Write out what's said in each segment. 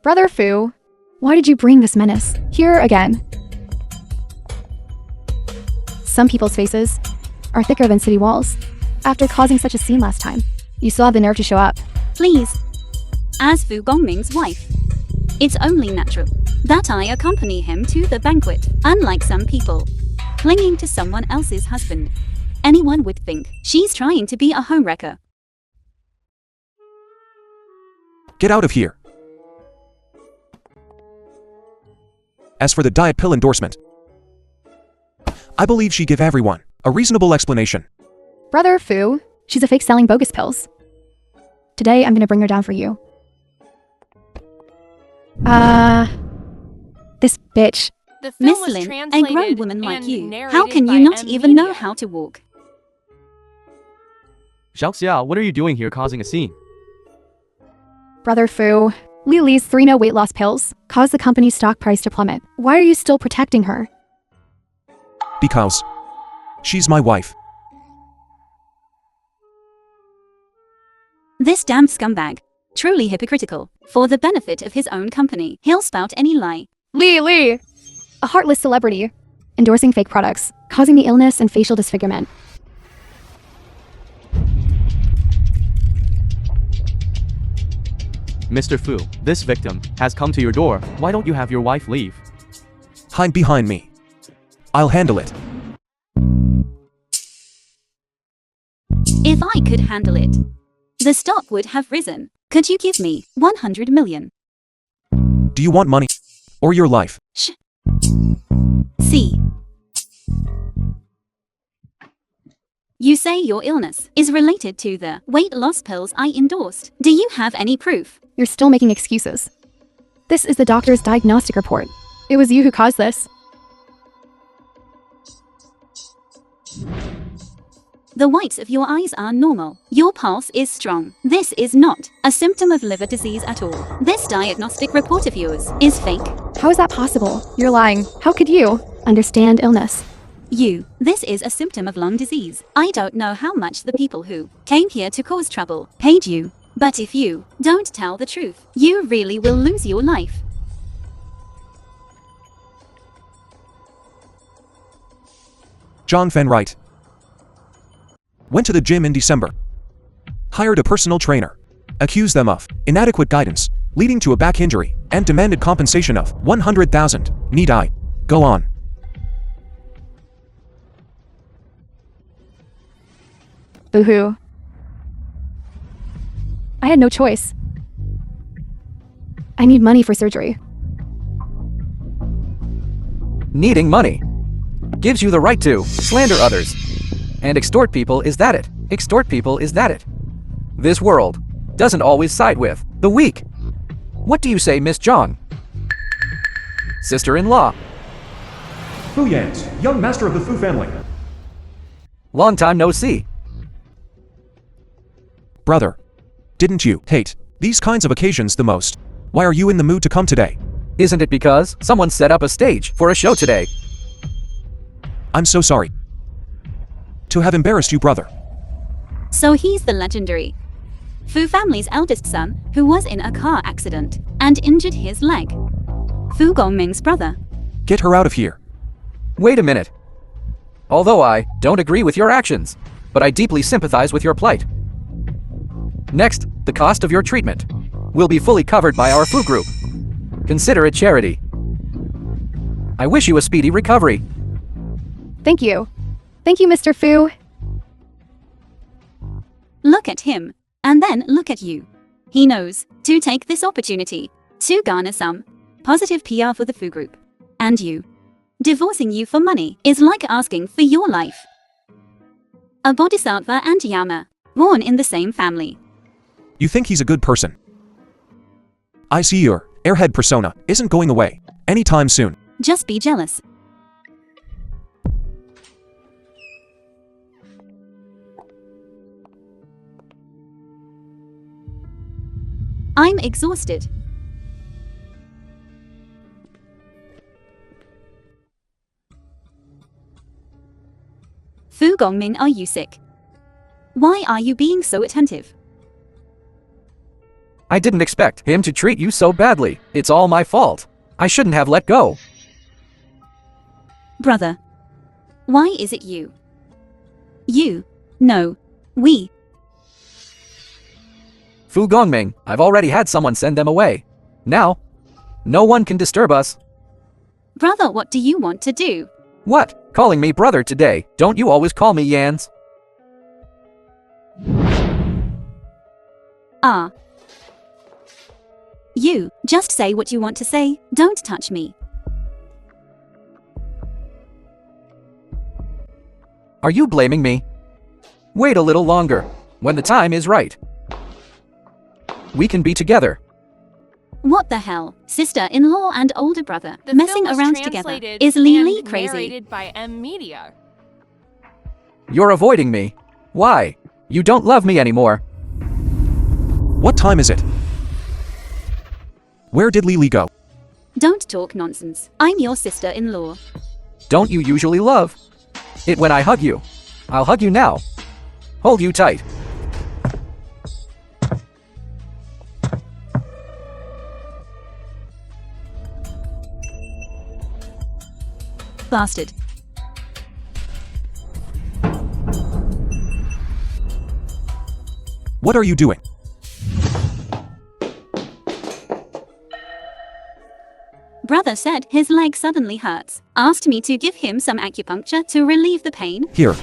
Brother Fu, why did you bring this menace here again? Some people's faces are thicker than city walls. After causing such a scene last time, you still have the nerve to show up. Please. As Fu Gongming's wife, it's only natural that I accompany him to the banquet. Unlike some people clinging to someone else's husband, anyone would think she's trying to be a homewrecker. Get out of here. As for the diet pill endorsement, I believe she gave everyone a reasonable explanation. Brother Fu, she's a fake selling bogus pills. Today I'm gonna bring her down for you. This bitch. Miss Lin, a grown woman like you, how can you not even know how to walk? Xiaoxia, what are you doing here causing a scene? Brother Fu, Li Li's 3 no weight loss pills caused the company's stock price to plummet. Why are you still protecting her? Because she's my wife. This damn scumbag. Truly hypocritical. For the benefit of his own company, he'll spout any lie. Li! A heartless celebrity, endorsing fake products, causing the illness and facial disfigurement. Mr. Fu, this victim has come to your door. Why don't you have your wife leave? Hide behind me. I'll handle it. If I could handle it, the stock would have risen. Could you give me 100 million? Do you want money? Or your life? See. You say your illness is related to the weight loss pills I endorsed. Do you have any proof? You're still making excuses. This is the doctor's diagnostic report. It was you who caused this. The whites of your eyes are normal. Your pulse is strong. This is not a symptom of liver disease at all. This diagnostic report of yours is fake. How is that possible? You're lying. How could you understand illness? This is a symptom of lung disease. I don't know how much the people who came here to cause trouble paid you. But if you don't tell the truth, you really will lose your life. John Fan Wright. Went to the gym in December. Hired a personal trainer. Accused them of inadequate guidance, leading to a back injury, and demanded compensation of 100,000. Need I go on? Boo-hoo. I had no choice. I need money for surgery. Needing money gives you the right to slander others. And extort people, is that it? Extort people, is that it? This world doesn't always side with the weak. What do you say, Miss Zhang? Sister-in-law. Fu Yan's, young master of the Fu family. Long time no see. Brother, didn't you hate these kinds of occasions the most? Why are you in the mood to come today? Isn't it because someone set up a stage for a show today? I'm so sorry to have embarrassed you, brother. So he's the legendary Fu family's eldest son who was in a car accident and injured his leg. Fu Gongming's brother. Get her out of here. Wait a minute. Although I don't agree with your actions, but I deeply sympathize with your plight. Next, the cost of your treatment will be fully covered by our Fu group. Consider it charity. I wish you a speedy recovery. Thank you. Thank you, Mr. Fu. Look at him, and then look at you. He knows to take this opportunity to garner some positive PR for the Fu group. And you. Divorcing you for money is like asking for your life. A bodhisattva and Yama, born in the same family. You think he's a good person? I see your airhead persona isn't going away anytime soon. Just be jealous. I'm exhausted. Fu Gongming, are you sick? Why are you being so attentive? I didn't expect him to treat you so badly. It's all my fault. I shouldn't have let go. Brother. Why is it you? You. No. We. Fu Gongming, I've already had someone send them away. Now, no one can disturb us. Brother, what do you want to do? What? Calling me brother today? Don't you always call me Yans? Ah. You, just say what you want to say, don't touch me. Are you blaming me? Wait a little longer. When the time is right, we can be together. What the hell? Sister-in-law and older brother The messing film was around together. translated Is Lily and crazy? narrated by M Media. You're avoiding me. Why? You don't love me anymore. What time is it? Where did Lily go? Don't talk nonsense. I'm your sister-in-law. Don't you usually love it when I hug you? I'll hug you now. Hold you tight. Bastard. What are you doing? Brother said his leg suddenly hurts. Asked me to give him some acupuncture to relieve the pain. Here.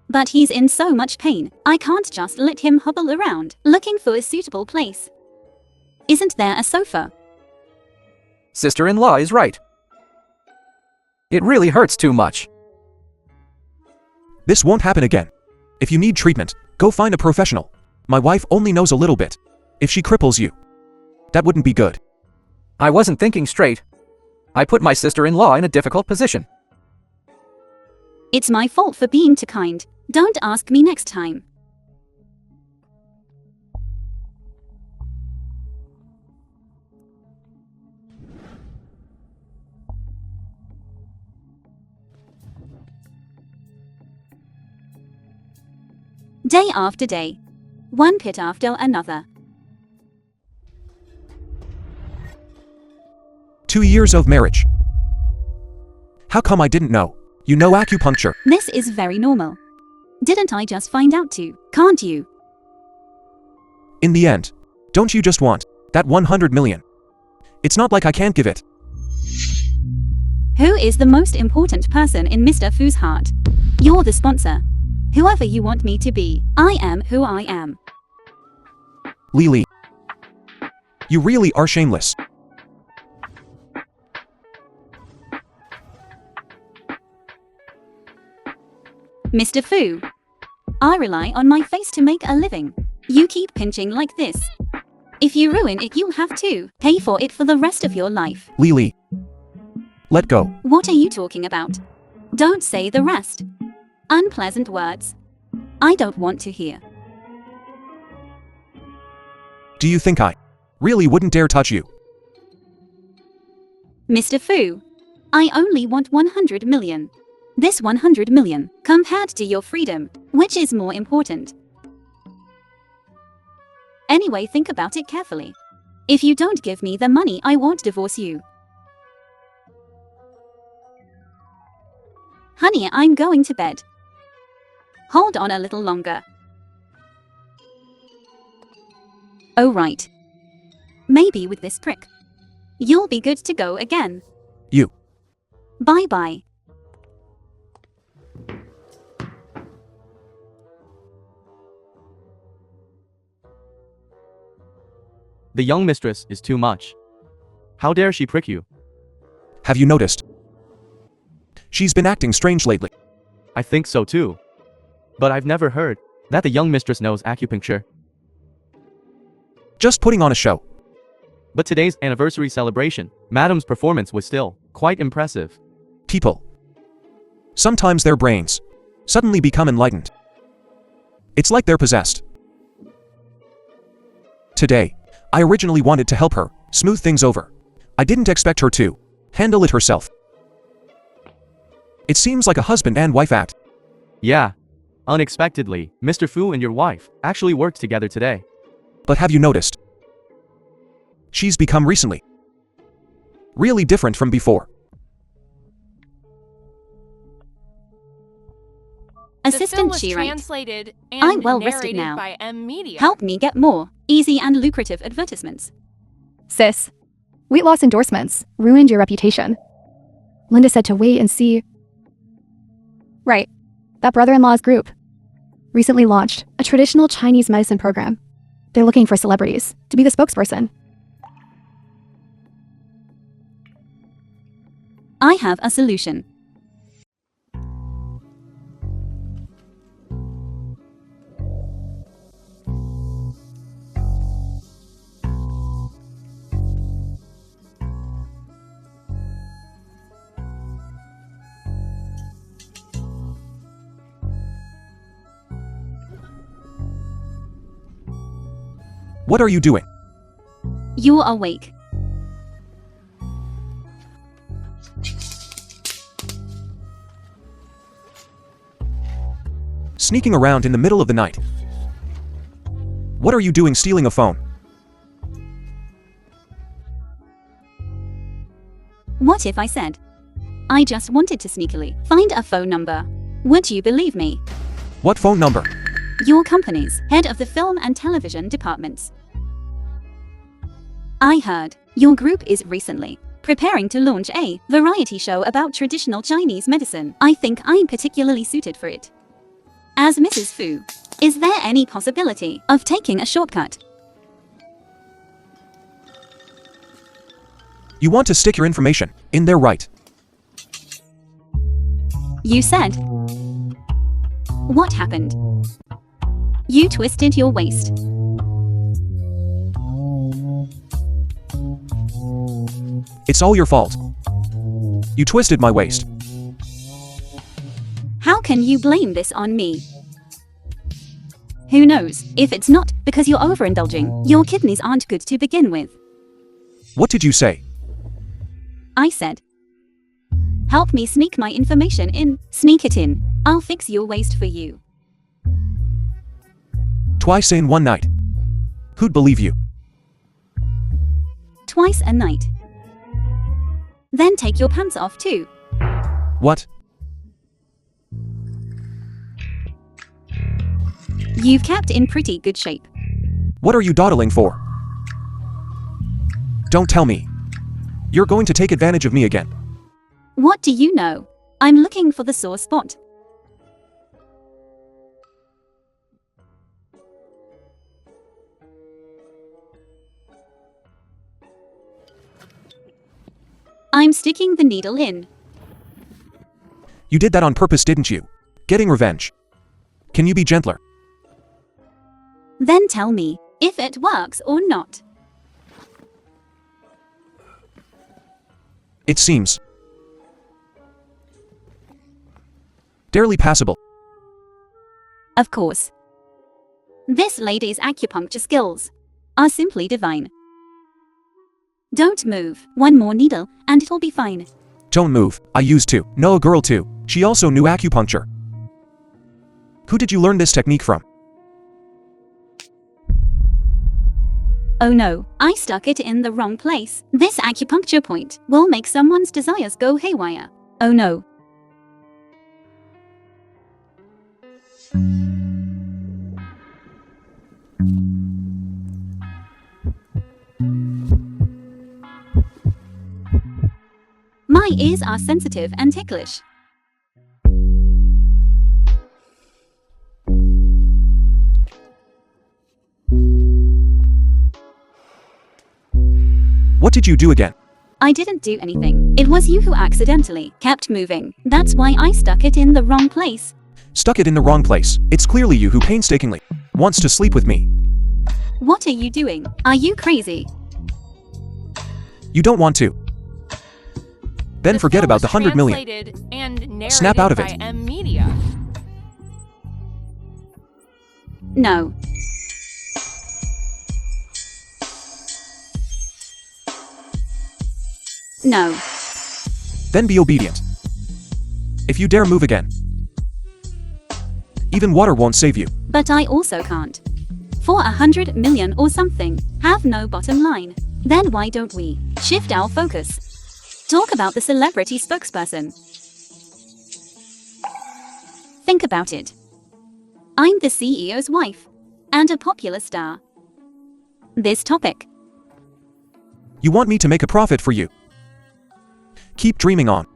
But he's in so much pain, I can't just let him hobble around, looking for a suitable place. Isn't there a sofa? Sister-in-law is right. It really hurts too much. This won't happen again. If you need treatment, go find a professional. My wife only knows a little bit. If she cripples you, that wouldn't be good. I wasn't thinking straight. I put my sister-in-law in a difficult position. It's my fault for being too kind. Don't ask me next time. Day after day. One pit after another. 2 years of marriage. How come I didn't know? You know acupuncture. This is very normal. Didn't I just find out too? Can't you? In the end, don't you just want that 100 million? It's not like I can't give it. Who is the most important person in Mr. Fu's heart? You're the sponsor. Whoever you want me to be, I am who I am. Lily. You really are shameless. Mr. Fu. I rely on my face to make a living. You keep pinching like this. If you ruin it, you'll have to pay for it for the rest of your life. Lily. Let go. What are you talking about? Don't say the rest. Unpleasant words. I don't want to hear. Do you think I really wouldn't dare touch you? Mr. Fu. I only want 100 million. This 100 million, compared to your freedom, which is more important? Anyway, think about it carefully. If you don't give me the money, I won't divorce you. Honey, I'm going to bed. Hold on a little longer. Oh right. Maybe with this prick, you'll be good to go again. You. Bye-bye. The young mistress is too much. How dare she prick you? Have you noticed? She's been acting strange lately. I think so too. But I've never heard that the young mistress knows acupuncture. Just putting on a show. But today's anniversary celebration, Madam's performance was still quite impressive. People. Sometimes their brains suddenly become enlightened. It's like they're possessed. Today, I originally wanted to help her smooth things over. I didn't expect her to handle it herself. It seems like a husband and wife act. Yeah. Unexpectedly, Mr. Fu and your wife actually worked together today. But have you noticed? She's become recently really different from before. Assistant was She write. translated and I'm well rested narrated now. by M Media. Help me get more easy and lucrative advertisements. Sis, weight loss endorsements ruined your reputation. Linda said to wait and see. Right. That brother-in-law's group recently launched a traditional Chinese medicine program. They're looking for celebrities to be the spokesperson. I have a solution. What are you doing? You're awake. Sneaking around in the middle of the night. What are you doing stealing a phone? What if I said, I just wanted to sneakily find a phone number? Would you believe me? What phone number? Your company's head of the film and television departments. I heard your group is recently preparing to launch a variety show about traditional Chinese medicine. I think I'm particularly suited for it. As Mrs. Fu, is there any possibility of taking a shortcut? You want to stick your information in there, right? You said. What happened? You twisted your waist. It's all your fault. You twisted my waist. How can you blame this on me? Who knows, if it's not because you're overindulging, your kidneys aren't good to begin with. What did you say? I said, help me sneak my information in. Sneak it in. I'll fix your waist for you. Twice in one night. Who'd believe you? Twice a night. Then take your pants off too. What? You've kept in pretty good shape. What are you dawdling for? Don't tell me. You're going to take advantage of me again. What do you know? I'm looking for the sore spot. I'm sticking the needle in. You did that on purpose, didn't you? Getting revenge. Can you be gentler? Then tell me if it works or not. It seems barely passable. Of course. This lady's acupuncture skills are simply divine. Don't move. One more needle and it'll be fine. Don't move. I used to know a girl too. She also knew acupuncture. Who did you learn this technique from? Oh no, I stuck it in the wrong place. This acupuncture point will make someone's desires go haywire. Oh no. My ears are sensitive and ticklish. What did you do again? I didn't do anything. It was you who accidentally kept moving. That's why I stuck it in the wrong place. Stuck it in the wrong place. It's clearly you who painstakingly wants to sleep with me. What are you doing? Are you crazy? You don't want to. Then forget about the 100 million. And Snap out of by it. M Media. No. No. Then be obedient. If you dare move again, even water won't save you. But I also can't. for 100 million or something, have no bottom line. Then why don't we shift our focus? Talk about the celebrity spokesperson. Think about it. I'm the CEO's wife and a popular star. This topic. You want me to make a profit for you. Keep dreaming on.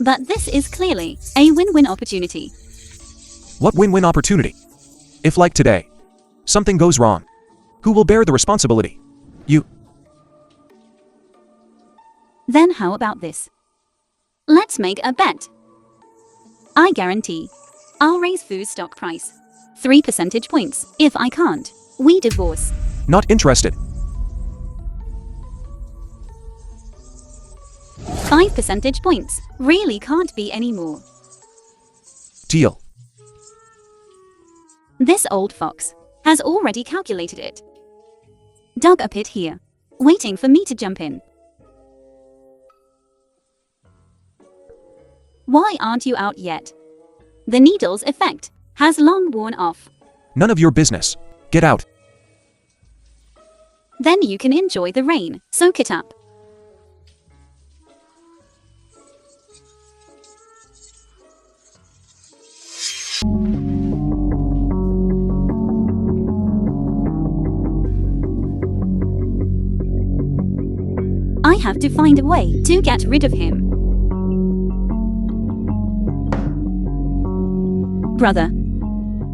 But this is clearly a win-win opportunity. What win-win opportunity? If, like today, something goes wrong, who will bear the responsibility? You. Then how about this? Let's make a bet. I guarantee I'll raise food stock price 3 percentage points. If I can't, we divorce. Not interested. 5 percentage points. Really can't be any more. Deal. This old fox has already calculated it. Dug a pit here, waiting for me to jump in. Why aren't you out yet? The needle's effect has long worn off. None of your business. Get out. Then you can enjoy the rain. Soak it up. I have to find a way to get rid of him. Brother.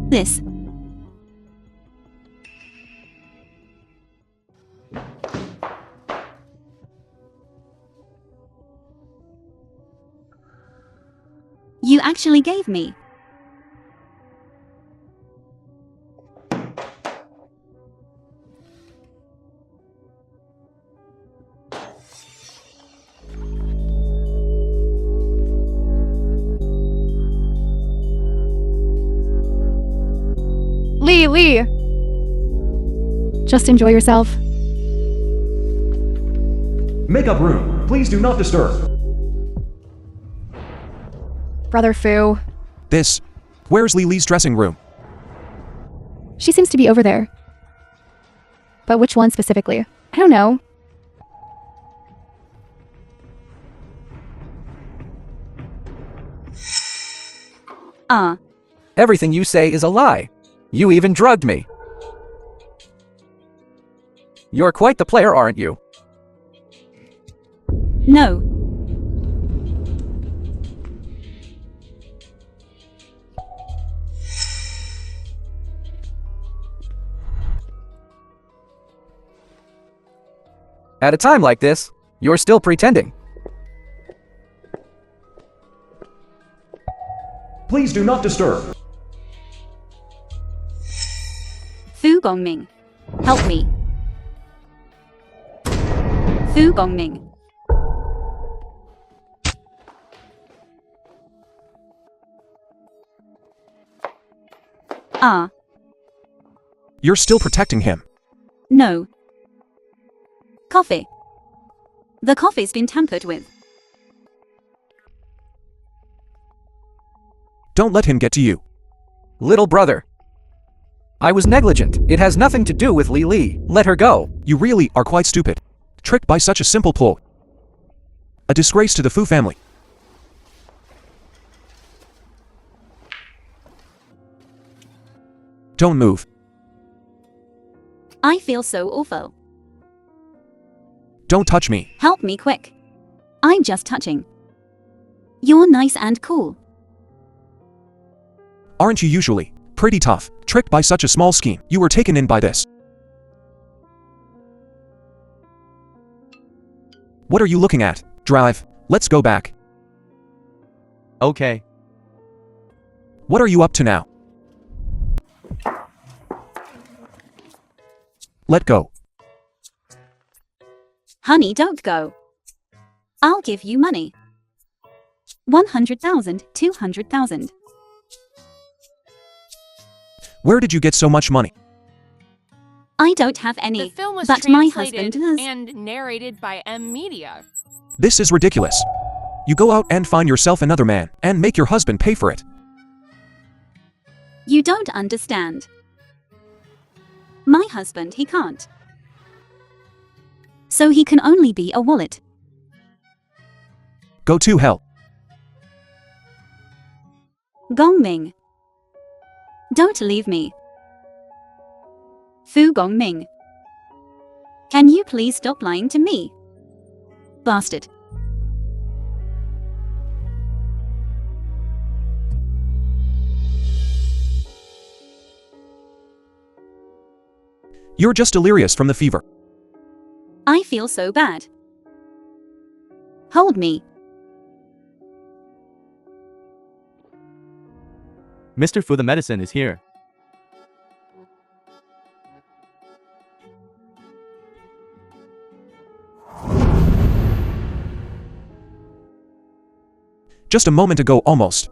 This. You actually gave me. Lee! Just enjoy yourself. Make up room. Please do not disturb. Brother Fu. This. Where's Lily's dressing room? She seems to be over there. But which one specifically? I don't know. Everything you say is a lie. You even drugged me. You're quite the player, aren't you? No. At a time like this, you're still pretending. Please do not disturb. Fu Gongming. Help me. Fu Gongming. You're still protecting him. No. Coffee. The coffee's been tampered with. Don't let him get to you. Little brother. I was negligent. It has nothing to do with Lily. Let her go. You really are quite stupid. Tricked by such a simple ploy. A disgrace to the Fu family. Don't move. I feel so awful. Don't touch me. Help me quick. I'm just touching. You're nice and cool. Aren't you usually pretty tough? Tricked by such a small scheme. You were taken in by this. What are you looking at? Drive. Let's go back. Okay. What are you up to now? Let go. Honey, don't go. I'll give you money. 100,000, 200,000. Where did you get so much money? I don't have any, The film was but my translated husband does. and narrated by M Media. This is ridiculous. You go out and find yourself another man and make your husband pay for it. You don't understand. My husband, he can't. So he can only be a wallet. Go to hell. Gongming. Don't leave me. Fu Gongming. Can you please stop lying to me? Bastard. You're just delirious from the fever. I feel so bad. Hold me. Mr. Fu, the medicine is here. Just a moment ago almost.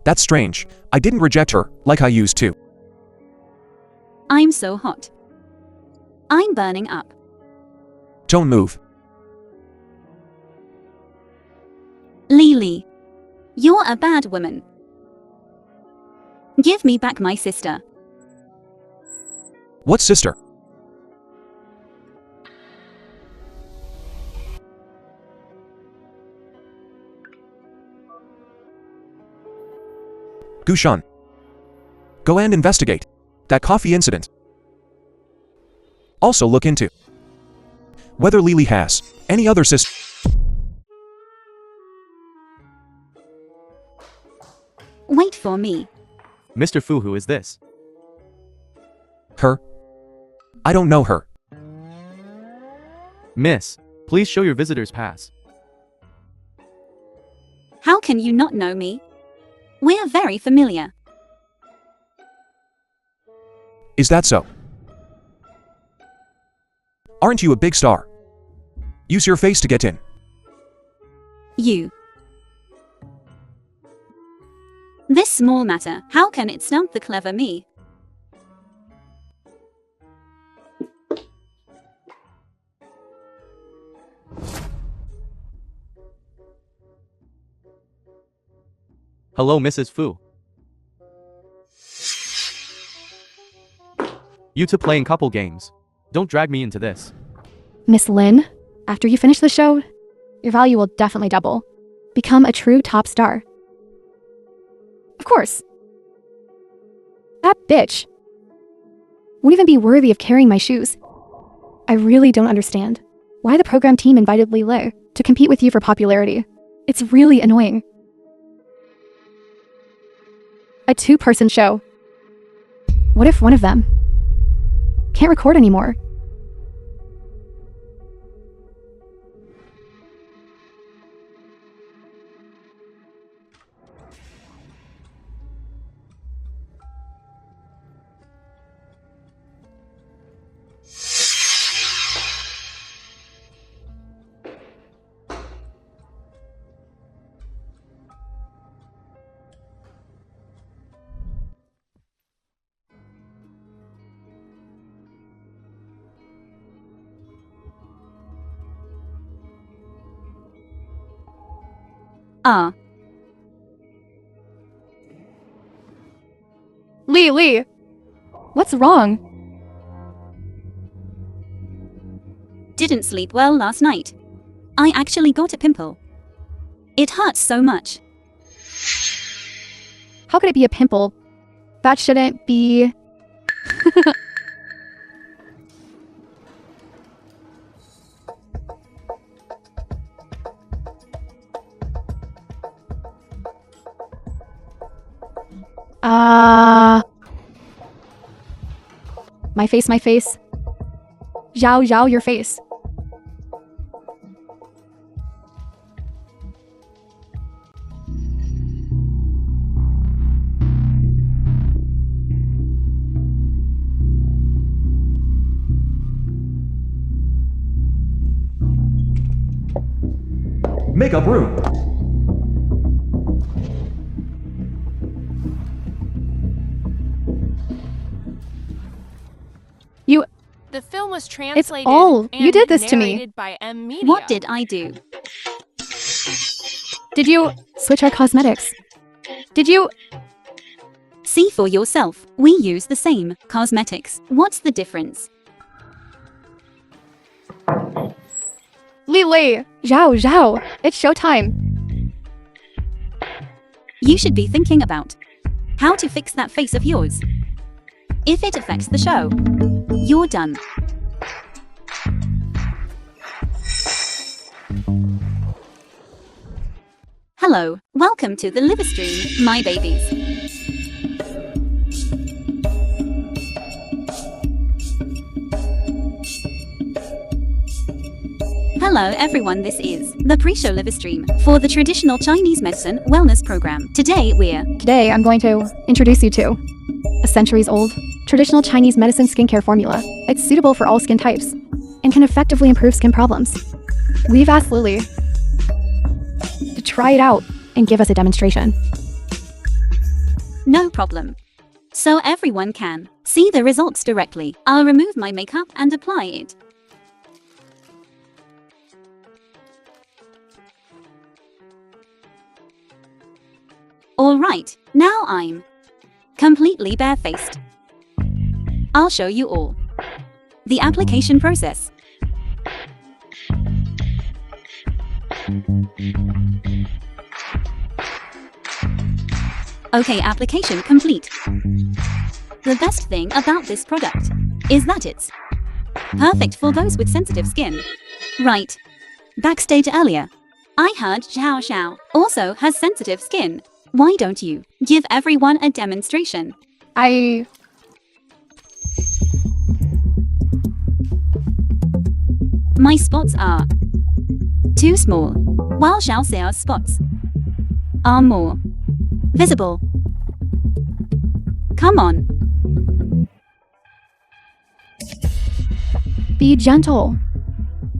That's strange. I didn't reject her, like I used to. I'm so hot. I'm burning up. Don't move. Lily. You're a bad woman. Give me back my sister. What sister? Gushan. Go and investigate that coffee incident. Also look into whether Lily has any other sister. Wait for me. Mr. Fu, who is this? Her? I don't know her. Miss, please show your visitor's pass. How can you not know me? We're very familiar. Is that so? Aren't you a big star? Use your face to get in. You. This small matter, how can it stump the clever me? Hello, Mrs. Fu. You two playing couple games. Don't drag me into this. Miss Lin, after you finish the show, your value will definitely double. Become a true top star. Of course. That bitch won't even be worthy of carrying my shoes. I really don't understand why the program team invited Li Lei to compete with you for popularity. It's really annoying. A two-person show. What if one of them can't record anymore? Li, what's wrong? Didn't sleep well last night. I actually got a pimple. It hurts so much. How could it be a pimple? That shouldn't be... My face. Zhao, your face. Makeup room. The film was translated all- and you did this to me. narrated by M Media. What did I do? Did you switch our cosmetics? Did you... See for yourself. We use the same cosmetics. What's the difference? Lily! Zhao, Zhao! It's showtime! You should be thinking about how to fix that face of yours. If it affects the show, you're done. Hello, welcome to the live stream, my babies. Hello everyone, this is the pre-show live stream for the traditional Chinese medicine wellness program. Today I'm going to introduce you to a centuries-old traditional Chinese medicine skincare formula. It's suitable for all skin types and can effectively improve skin problems. We've asked Lily to try it out and give us a demonstration. No problem. So everyone can see the results directly. I'll remove my makeup and apply it. Alright, now I'm completely barefaced. I'll show you all the application process. Okay, application complete. The best thing about this product is that it's perfect for those with sensitive skin. Right. Backstage earlier, I heard Xiao Xiao also has sensitive skin. Why don't you give everyone a demonstration? My spots are too small, while Xiao Xiao's spots are more visible. Come on. Be gentle.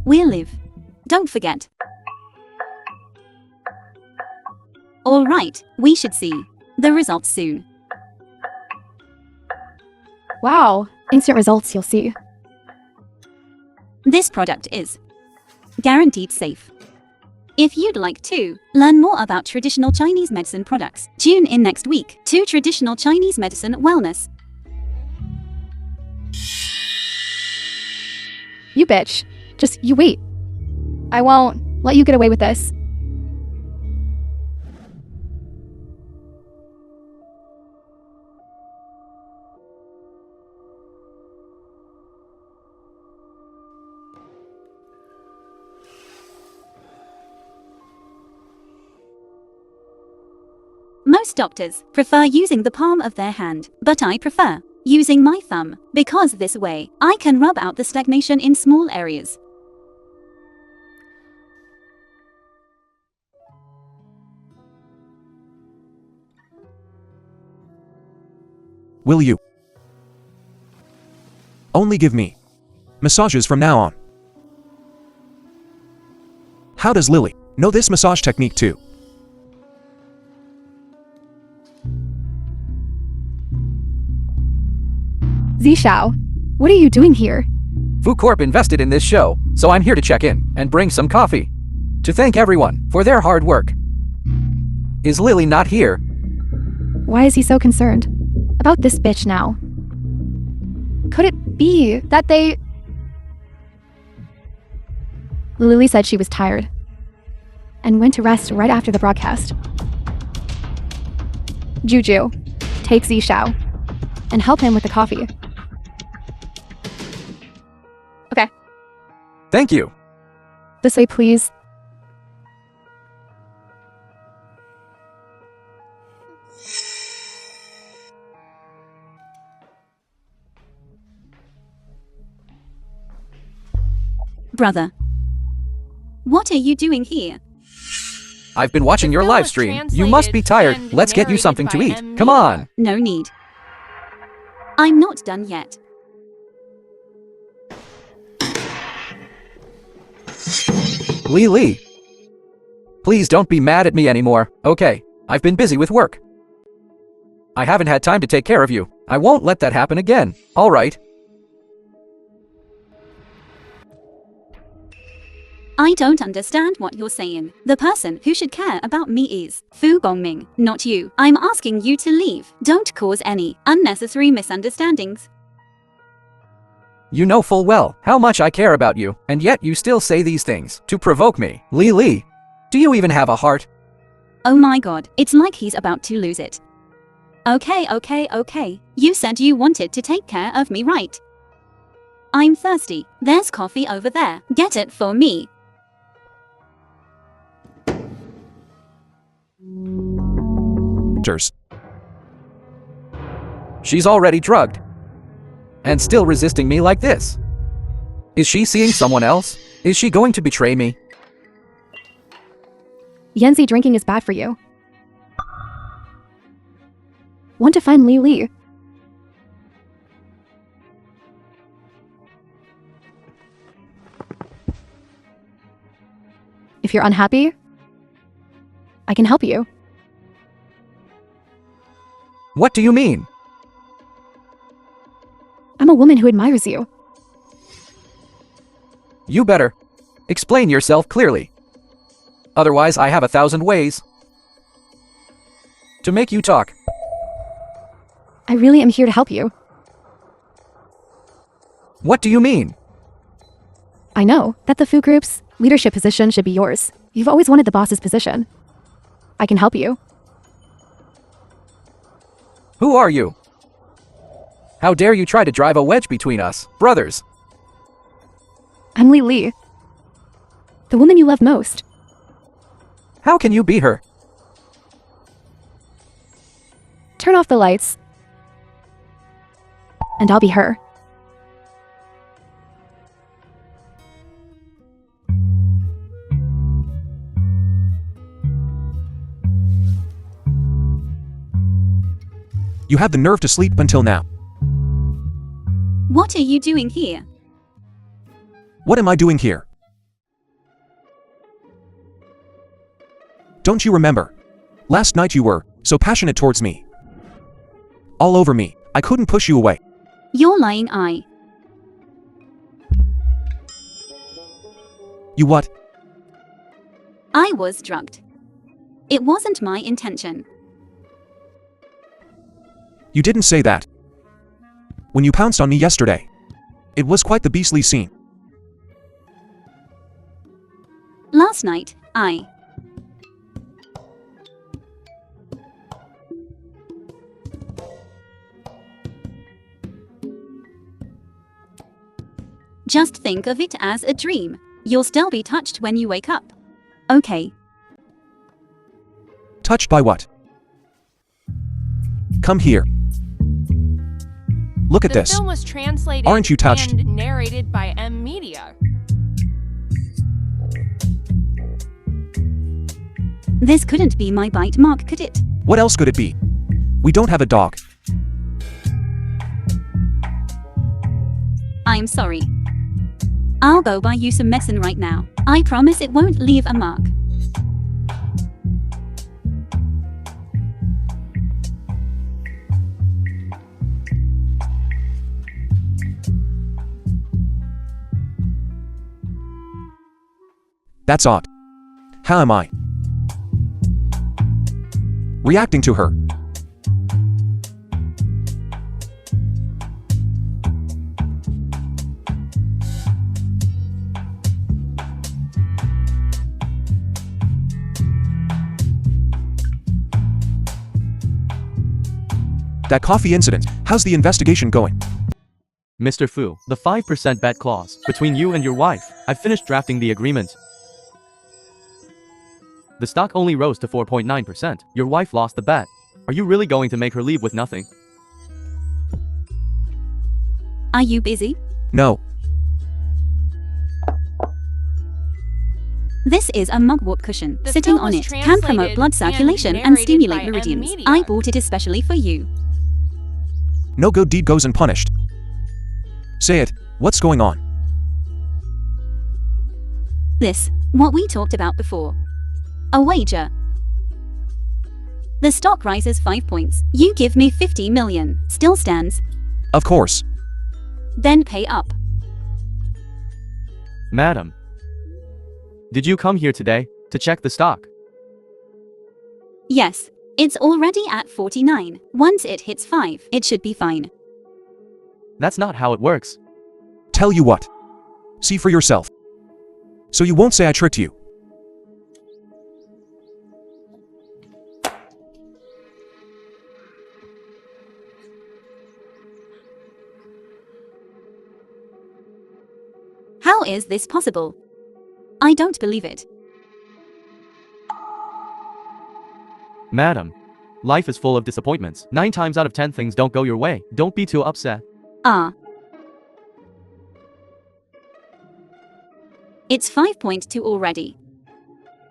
We'll live. Don't forget. Alright, we should see the results soon. Wow, instant results you'll see. This product is guaranteed safe. If you'd like to learn more about traditional Chinese medicine products, tune in next week to Traditional Chinese Medicine Wellness. You bitch. Just you wait. I won't let you get away with this. Most doctors prefer using the palm of their hand, but I prefer using my thumb because this way I can rub out the stagnation in small areas. Will you only give me massages from now on? How does Lily know this massage technique too? Zishao, what are you doing here? Fu Corp invested in this show, so I'm here to check in and bring some coffee. To thank everyone for their hard work. Is Lily not here? Why is he so concerned about this bitch now? Could it be that they... Lily said she was tired and went to rest right after the broadcast. Juju, take Zishao and help him with the coffee. Okay. Thank you. This way, please. Brother, what are you doing here? I've been watching The your film live was stream. You must be tired. translated Let's get you and something to narrated eat. by Come on. No need. I'm not done yet. Lee. Please don't be mad at me anymore, okay? I've been busy with work. I haven't had time to take care of you. I won't let that happen again, alright? I don't understand what you're saying. The person who should care about me is Fu Gongming, not you. I'm asking you to leave. Don't cause any unnecessary misunderstandings. You know full well how much I care about you, and yet you still say these things to provoke me. Li, do you even have a heart? Oh my god, it's like he's about to lose it. Okay. You said you wanted to take care of me, right? I'm thirsty. There's coffee over there. Get it for me. She's already drugged. And still resisting me like this. Is she seeing someone else? Is she going to betray me? Yanzi, drinking is bad for you. Want to find Li. If you're unhappy, I can help you. What do you mean? I'm a woman who admires you. You better explain yourself clearly. Otherwise, I have 1,000 ways to make you talk. I really am here to help you. What do you mean? I know that the Fu Group's leadership position should be yours. You've always wanted the boss's position. I can help you. Who are you? How dare you try to drive a wedge between us, brothers? I'm Li, the woman you love most. How can you be her? Turn off the lights, and I'll be her. You had the nerve to sleep until now. What are you doing here? What am I doing here? Don't you remember? Last night you were so passionate towards me. All over me. I couldn't push you away. You're lying. You what? I was drugged. It wasn't my intention. You didn't say that. When you pounced on me yesterday. It was quite the beastly scene. Last night, I just think of it as a dream. You'll still be touched when you wake up. Okay. Touched by what? Come here. Look at The this. film was translated Aren't you touched? and narrated by M Media. This couldn't be my bite mark, could it? What else could it be? We don't have a dog. I'm sorry. I'll go buy you some medicine right now. I promise it won't leave a mark. That's odd. How am I reacting to her? That coffee incident, how's the investigation going? Mr. Fu, the 5% bet clause between you and your wife. I've finished drafting the agreement. The stock only rose to 4.9%. Your wife lost the bet. Are you really going to make her leave with nothing? Are you busy? No. This is a mugwort cushion. The Sitting film on was it can promote translated blood and circulation and narrated stimulate by M meridians. Media. I bought it especially for you. No good deed goes unpunished. Say it. What's going on? This, what we talked about before. A wager. The stock rises 5 points. You give me 50 million. Still stands. Of course. Then pay up. Madam. Did you come here today to check the stock? Yes. It's already at 49. Once it hits 5, it should be fine. That's not how it works. Tell you what. See for yourself. So you won't say I tricked you. How is this possible? I don't believe it. Madam, life is full of disappointments. 9 times out of 10 things don't go your way. Don't be too upset. It's 5.2 already.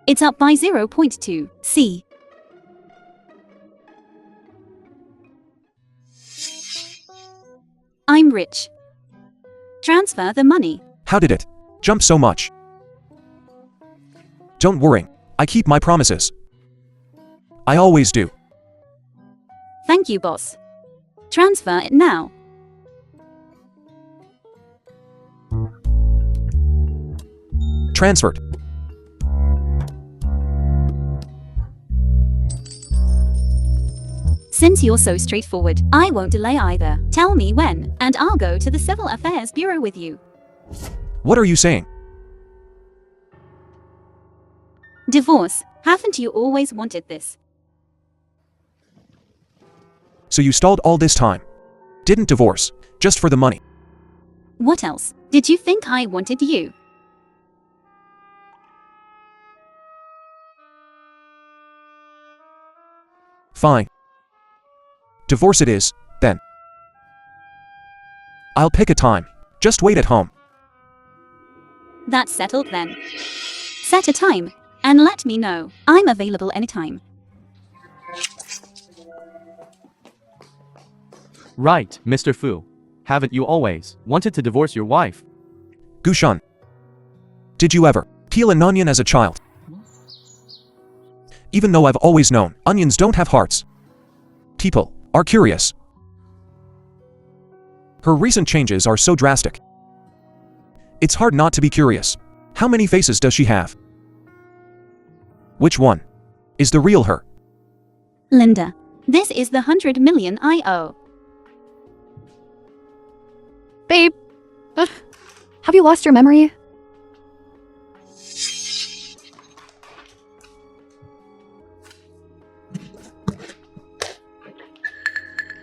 It's up by 0.2. See. I'm rich. Transfer the money. How did it jump so much? Don't worry. I keep my promises. I always do. Thank you, boss. Transfer it now. Transferred. Since you're so straightforward, I won't delay either. Tell me when, and I'll go to the Civil Affairs Bureau with you. What are you saying? Divorce. Haven't you always wanted this? So you stalled all this time. Didn't divorce, just for the money. What else? Did you think I wanted you? Fine. Divorce it is, then. I'll pick a time. Just wait at home. That's settled then. Set a time, and let me know. I'm available anytime. Right, Mr. Fu. Haven't you always wanted to divorce your wife? Gushan. Did you ever peel an onion as a child? Even though I've always known onions don't have hearts. People are curious. Her recent changes are so drastic. It's hard not to be curious. How many faces does she have? Which one is the real her? Linda, this is the 100 million I owe. Babe, have you lost your memory?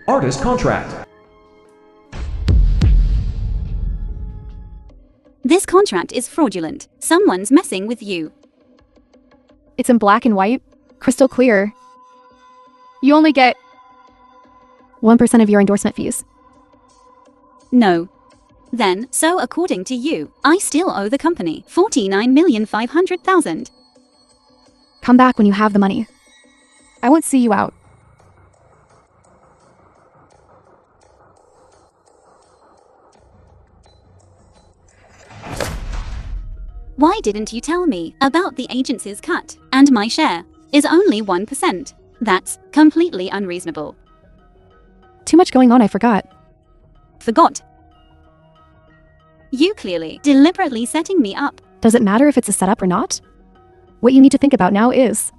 Artist contract. This contract is fraudulent. Someone's messing with you. It's in black and white, crystal clear. You only get 1% of your endorsement fees. No. Then, so according to you, I still owe the company 49,500,000. Come back when you have the money. I won't see you out. Why didn't you tell me about the agency's cut? And my share is only 1%. That's completely unreasonable. Too much going on, I forgot. Forgot. You clearly deliberately setting me up. Does it matter if it's a setup or not? What you need to think about now is,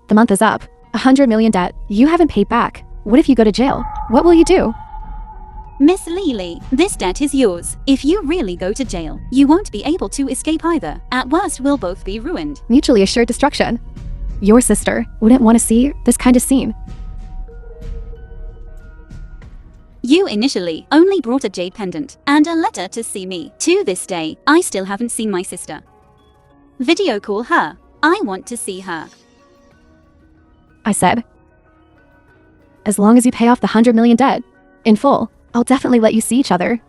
the month is up, 100 million debt, you haven't paid back. What if you go to jail? What will you do? Miss Lily, this debt is yours. If you really go to jail, you won't be able to escape either. At worst, we'll both be ruined. Mutually assured destruction. Your sister wouldn't want to see this kind of scene. You initially only brought a jade pendant and a letter to see me. To this day, I still haven't seen my sister. Video call her. I want to see her. I said, as long as you pay off the 100 million debt in full, I'll definitely let you see each other.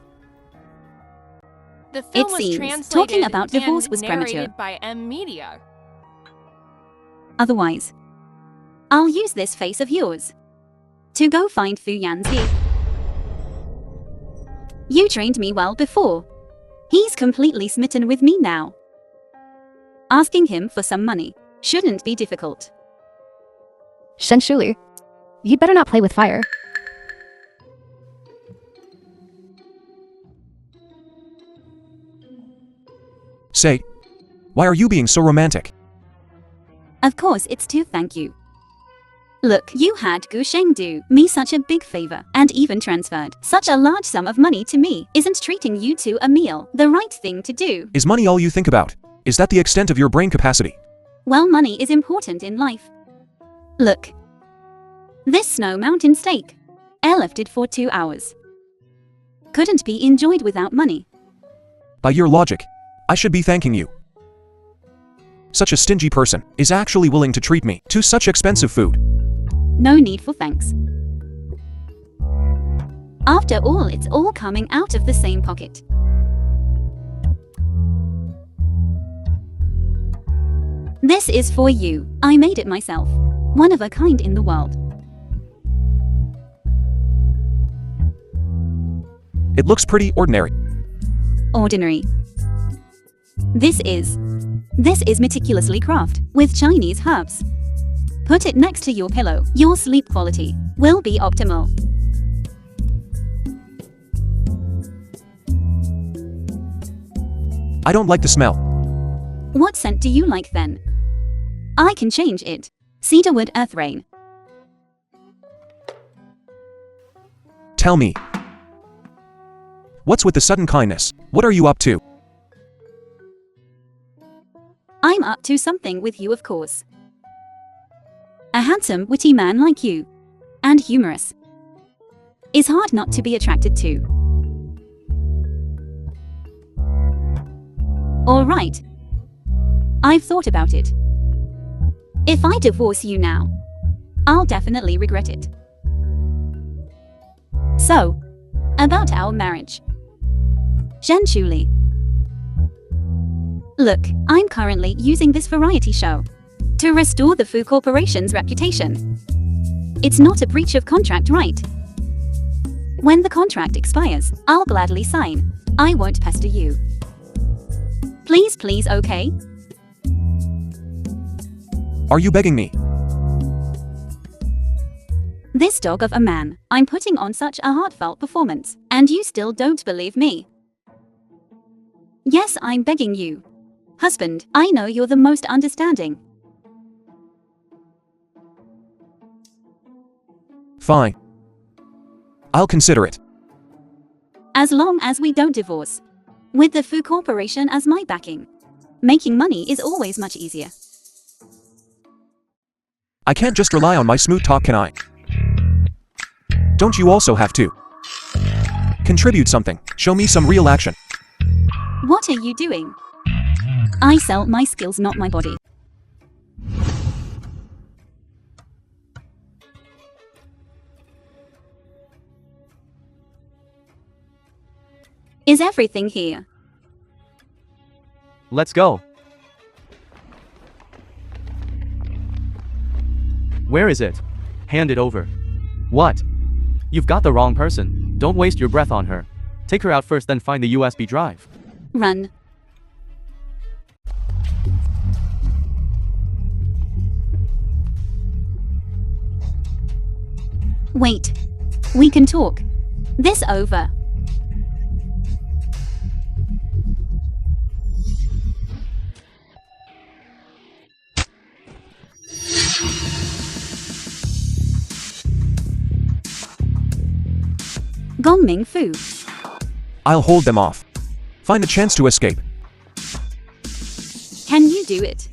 The film It was seems translated talking about divorce and was premature. narrated by M Media. Otherwise, I'll use this face of yours to go find Fu Yanzi. You trained me well before. He's completely smitten with me now. Asking him for some money shouldn't be difficult. Shen Shuli, you'd better not play with fire. Say, Why are you being so romantic? Of course, it's to thank you. Look, you had Gu Sheng do me such a big favor and even transferred such a large sum of money to me. Isn't treating you to a meal the right thing to do? Is money all you think about? Is that the extent of your brain capacity? Well, money is important in life. Look. This snow mountain steak. Airlifted for 2 hours. Couldn't be enjoyed without money. By your logic, I should be thanking you. Such a stingy person is actually willing to treat me to such expensive food. No need for thanks. After all, it's all coming out of the same pocket. This is for you. I made it myself. One of a kind in the world. It looks pretty ordinary. Ordinary. This is meticulously crafted with Chinese herbs. Put it next to your pillow. Your sleep quality will be optimal. I don't like the smell. What scent do you like then? I can change it. Cedarwood Earth Rain. Tell me. What's with the sudden kindness? What are you up to? I'm up to something with you, of course. A handsome, witty man like you, and humorous, is hard not to be attracted to. All right. I've thought about it. If I divorce you now, I'll definitely regret it. So, about our marriage. Zhen Chuli. Look, I'm currently using this variety show to restore the Fu Corporation's reputation. It's not a breach of contract, right? When the contract expires, I'll gladly sign. I won't pester you. Please, please, okay? Are you begging me? This dog of a man, I'm putting on such a heartfelt performance, and you still don't believe me. Yes, I'm begging you. Husband, I know you're the most understanding. Fine. I'll consider it. As long as we don't divorce. With the Fu Corporation as my backing. Making money is always much easier. I can't just rely on my smooth talk, can I? Don't you also have to contribute something? Show me some real action. What are you doing? I sell my skills, not my body. Is everything here? Let's go. Where is it? Hand it over. What? You've got the wrong person. Don't waste your breath on her. Take her out first, then find the USB drive. Run. Wait. We can talk. This over. Gongming Fu. I'll hold them off. Find a chance to escape. Can you do it?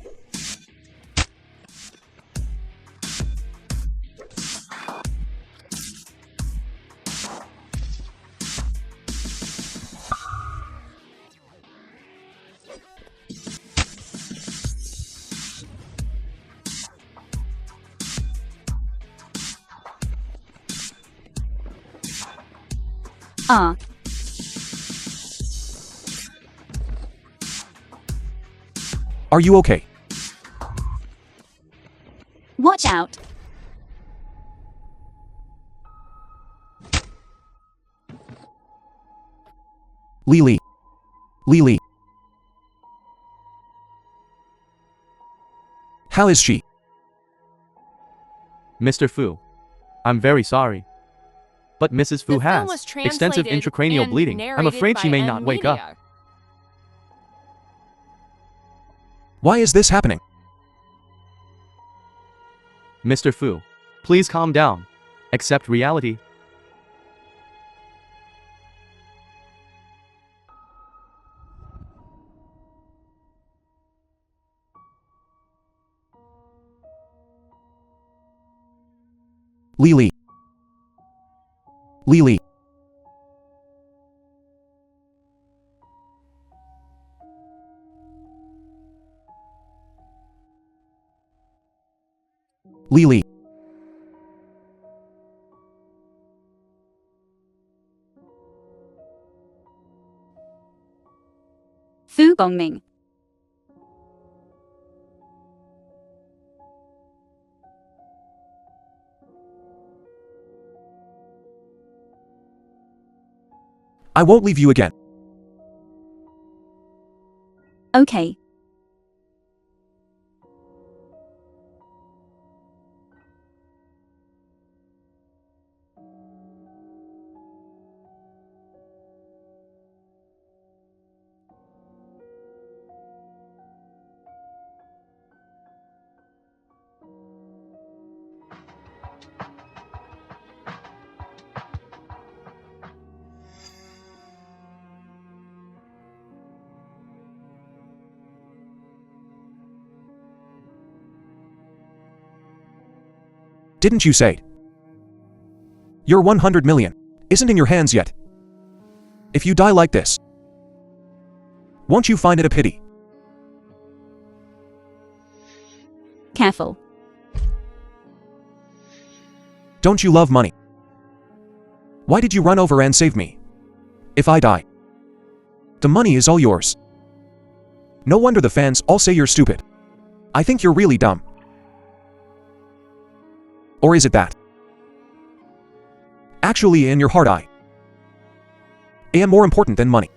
Ah. Are you okay? Watch out. Lily. Lily. How is she? Mr. Fu. I'm very sorry. But Mrs. Fu The film has was extensive translated intracranial and bleeding. I'm narrated afraid she by may M not wake up. Media. Why is this happening? Mr. Fu, please calm down. Accept reality. Lily. Lily. Lily. Fu Gongming. I won't leave you again. Okay. Didn't you say? Your 100 million isn't in your hands yet. If you die like this, won't you find it a pity? Careful. Don't you love money? Why did you run over and save me? If I die, the money is all yours. No wonder the fans all say you're stupid. I think you're really dumb. Or is it that? Actually, in your heart, I am more important than money.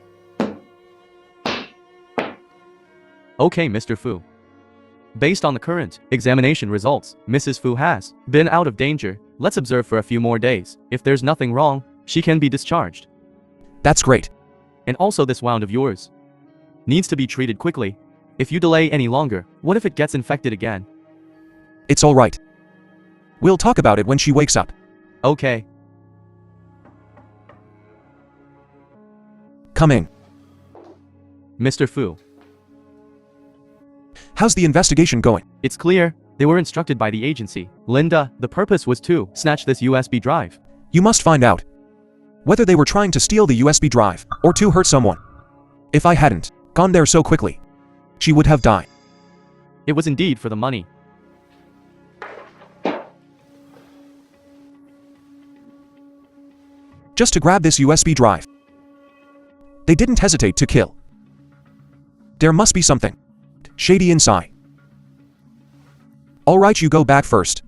Okay, Mr. Fu. Based on the current examination results, Mrs. Fu has been out of danger. Let's observe for a few more days. If there's nothing wrong, she can be discharged. That's great. And also this wound of yours needs to be treated quickly. If you delay any longer, what if it gets infected again? It's all right. We'll talk about it when she wakes up. Okay. Come in. Mr. Fu, How's the investigation going? it's clear. They were instructed by the agency. Linda, the purpose was to snatch this USB drive. You must find out whether they were trying to steal the USB drive or to hurt someone. If I hadn't gone there so quickly, she would have died. It was indeed for the money. Just to grab this USB drive. They didn't hesitate to kill. There must be something shady inside. All right, you go back first.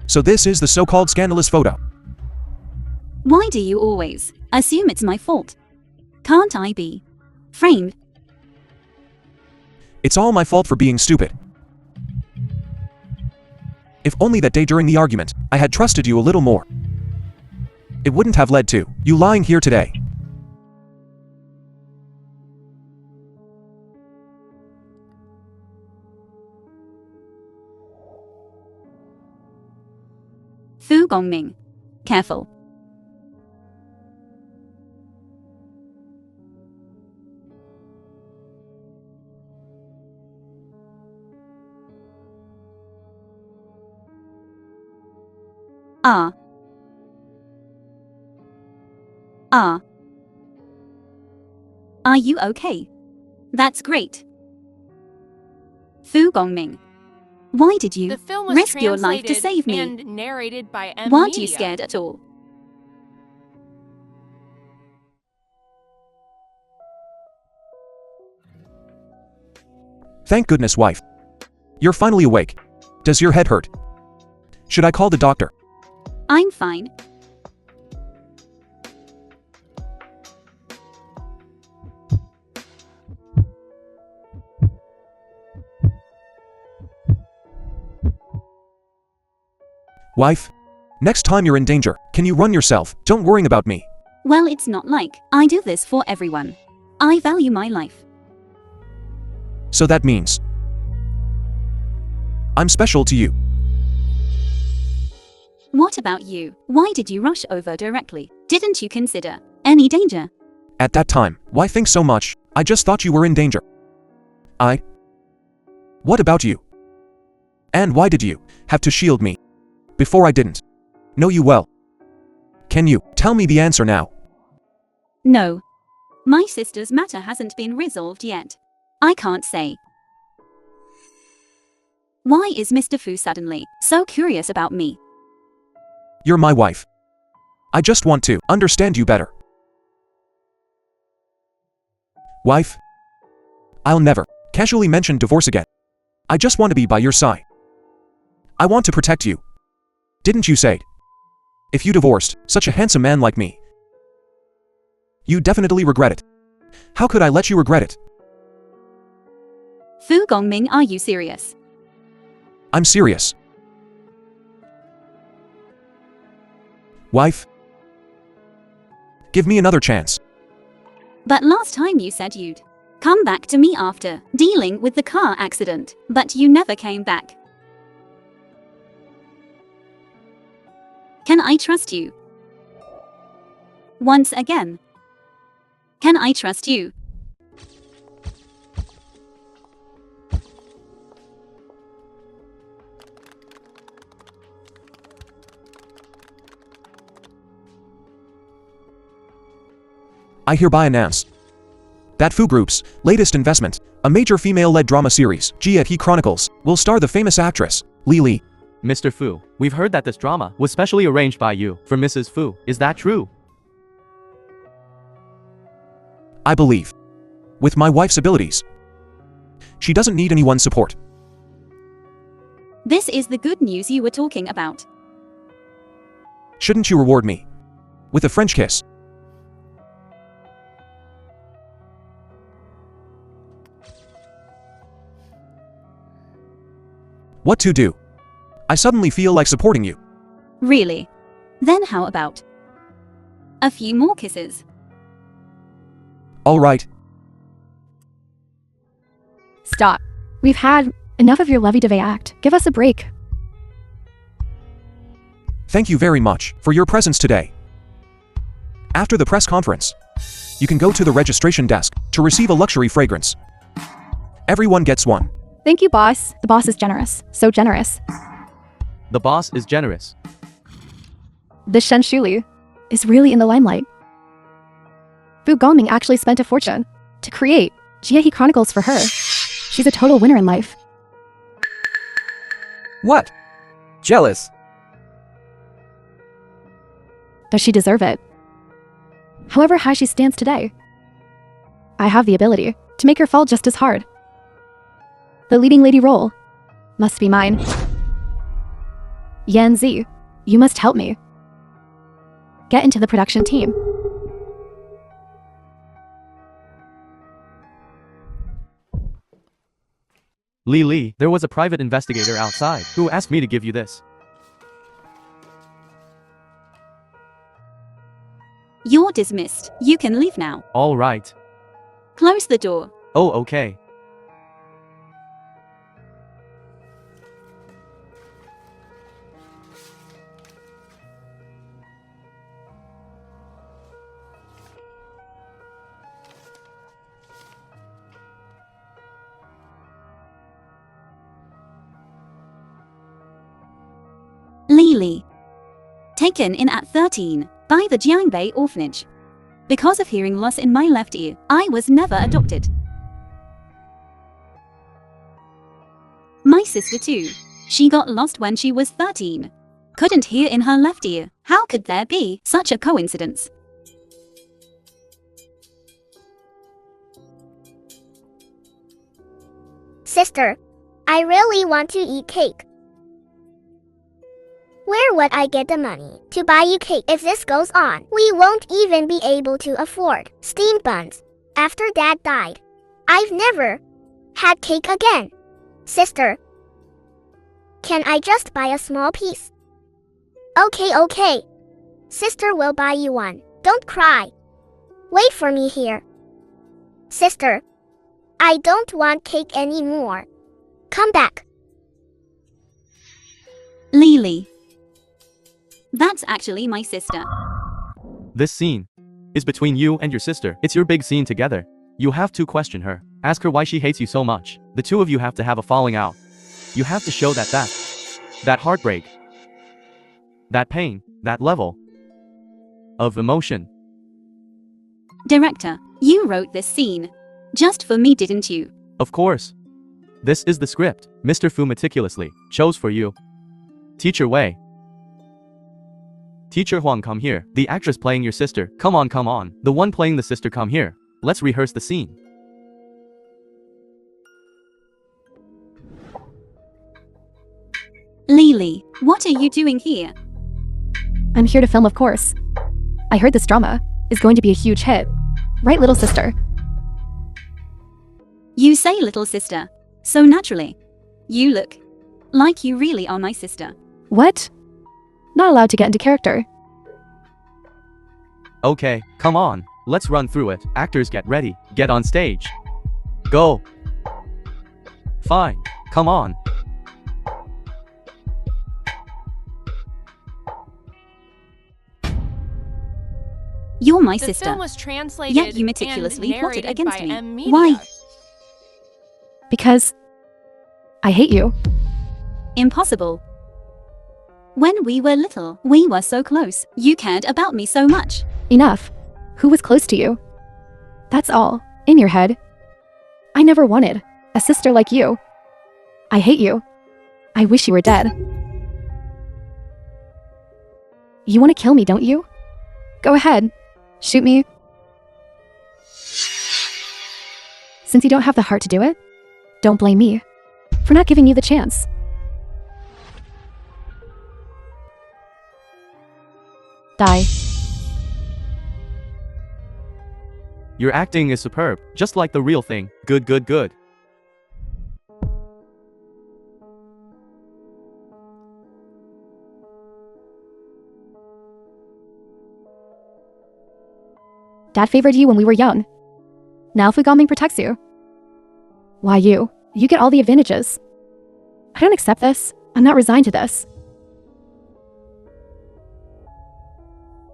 So this is the so-called scandalous photo. Why do you always assume it's my fault? Can't I be framed? It's all my fault for being stupid. If only that day during the argument, I had trusted you a little more. It wouldn't have led to you lying here today. Fu Gongming. Careful. Ah. Ah. Are you okay? That's great. Fu Gongming. Why did you The film was risk your life to translated save me? and narrated by M. Weren't you Media. scared at all? Thank goodness, wife. You're finally awake. Does your head hurt? Should I call the doctor? I'm fine. Wife, next time you're in danger, can you run yourself? Don't worry about me. Well, it's not like I do this for everyone. I value my life. So that means I'm special to you. What about you? Why did you rush over directly? Didn't you consider any danger? At that time, why think so much? I just thought you were in danger. What about you? And why did you have to shield me before I didn't know you well? Can you tell me the answer now? No. My sister's matter hasn't been resolved yet. I can't say. Why is Mr. Fu suddenly so curious about me? You're my wife. I just want to understand you better. Wife? I'll never casually mention divorce again. I just want to be by your side. I want to protect you. Didn't you say? If you divorced such a handsome man like me, you definitely regret it. How could I let you regret it? Fu Gongming, are you serious? I'm serious. Wife? Give me another chance. But last time you said you'd come back to me after dealing with the car accident, but you never came back. Can I trust you? Once again. Can I trust you? I hereby announce that Fu Group's latest investment, a major female-led drama series, He Chronicles, will star the famous actress, Li. Mr. Fu, we've heard that this drama was specially arranged by you for Mrs. Fu. Is that true? I believe. With my wife's abilities, she doesn't need anyone's support. This is the good news you were talking about. Shouldn't you reward me with a French kiss? What to do? I suddenly feel like supporting you. Really? Then how about a few more kisses? All right. Stop. We've had enough of your lovey-dovey act. Give us a break. Thank you very much for your presence today. After the press conference, you can go to the registration desk to receive a luxury fragrance. Everyone gets one. Thank you, boss. The boss is generous. So generous. The boss is generous. This Shen Shuli is really in the limelight. Fu Gongming actually spent a fortune to create He Chronicles for her. She's a total winner in life. What? Jealous? Does she deserve it? However high she stands today, I have the ability to make her fall just as hard. The leading lady role must be mine. Yan Zi, you must help me. Get into the production team. Li, there was a private investigator outside who asked me to give you this. You're dismissed. You can leave now. All right. Close the door. Oh, okay. Li. Taken in at 13 by the Jiangbei orphanage. Because of hearing loss in my left ear, I was never adopted. My sister too. She got lost when she was 13. Couldn't hear in her left ear. How could there be such a coincidence? Sister, I really want to eat cake. Where would I get the money to buy you cake? If this goes on, we won't even be able to afford steamed buns. After Dad died, I've never had cake again. Sister, can I just buy a small piece? Okay. Sister will buy you one. Don't cry. Wait for me here. Sister, I don't want cake anymore. Come back. Lily. That's actually my sister. This scene is between you and your sister. It's your big scene together. You have to question her. Ask her why she hates you so much. The two of you have to have a falling out. You have to show that heartbreak, that pain, that level of emotion. Director, you wrote this scene. Just for me, didn't you? Of course. This is the script Mr. Fu meticulously chose for you. Teacher Wei. Teacher Huang, come here. The actress playing your sister. Come on, come on. The one playing the sister, come here. Let's rehearse the scene. Lily, what are you doing here? I'm here to film, of course. I heard this drama is going to be a huge hit. Right, little sister? You say little sister. So naturally. You look like you really are my sister. What? Not allowed to get into character. Okay, come on. Let's run through it. Actors, get ready. Get on stage. Go. Fine. Come on. You're my The sister. film was translated Yet you meticulously and plotted narrated against by me. M Media. Why? Because I hate you. Impossible. When we were little, we were so close. You cared about me so much. Enough. Who was close to you? That's all. In your head. I never wanted a sister like you. I hate you. I wish you were dead. You want to kill me, don't you? Go ahead. Shoot me. Since you don't have the heart to do it, don't blame me for not giving you the chance. Die. Your acting is superb, just like the real thing. Good, good, good. Dad favored you when we were young. Now Fugaming protects you. Why you? You get all the advantages. I don't accept this. I'm not resigned to this.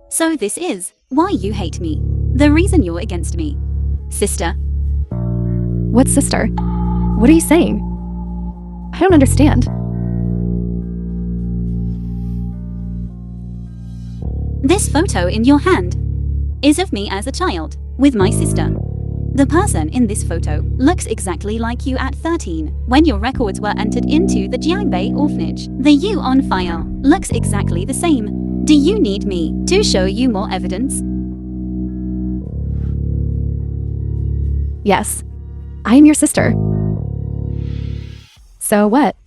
So this is why you hate me. The reason you're against me. Sister. What sister? What are you saying? I don't understand. This photo in your hand is of me as a child, with my sister. The person in this photo looks exactly like you at 13, when your records were entered into the Jiangbei orphanage. The you on file looks exactly the same. Do you need me to show you more evidence? Yes. I am your sister. So what?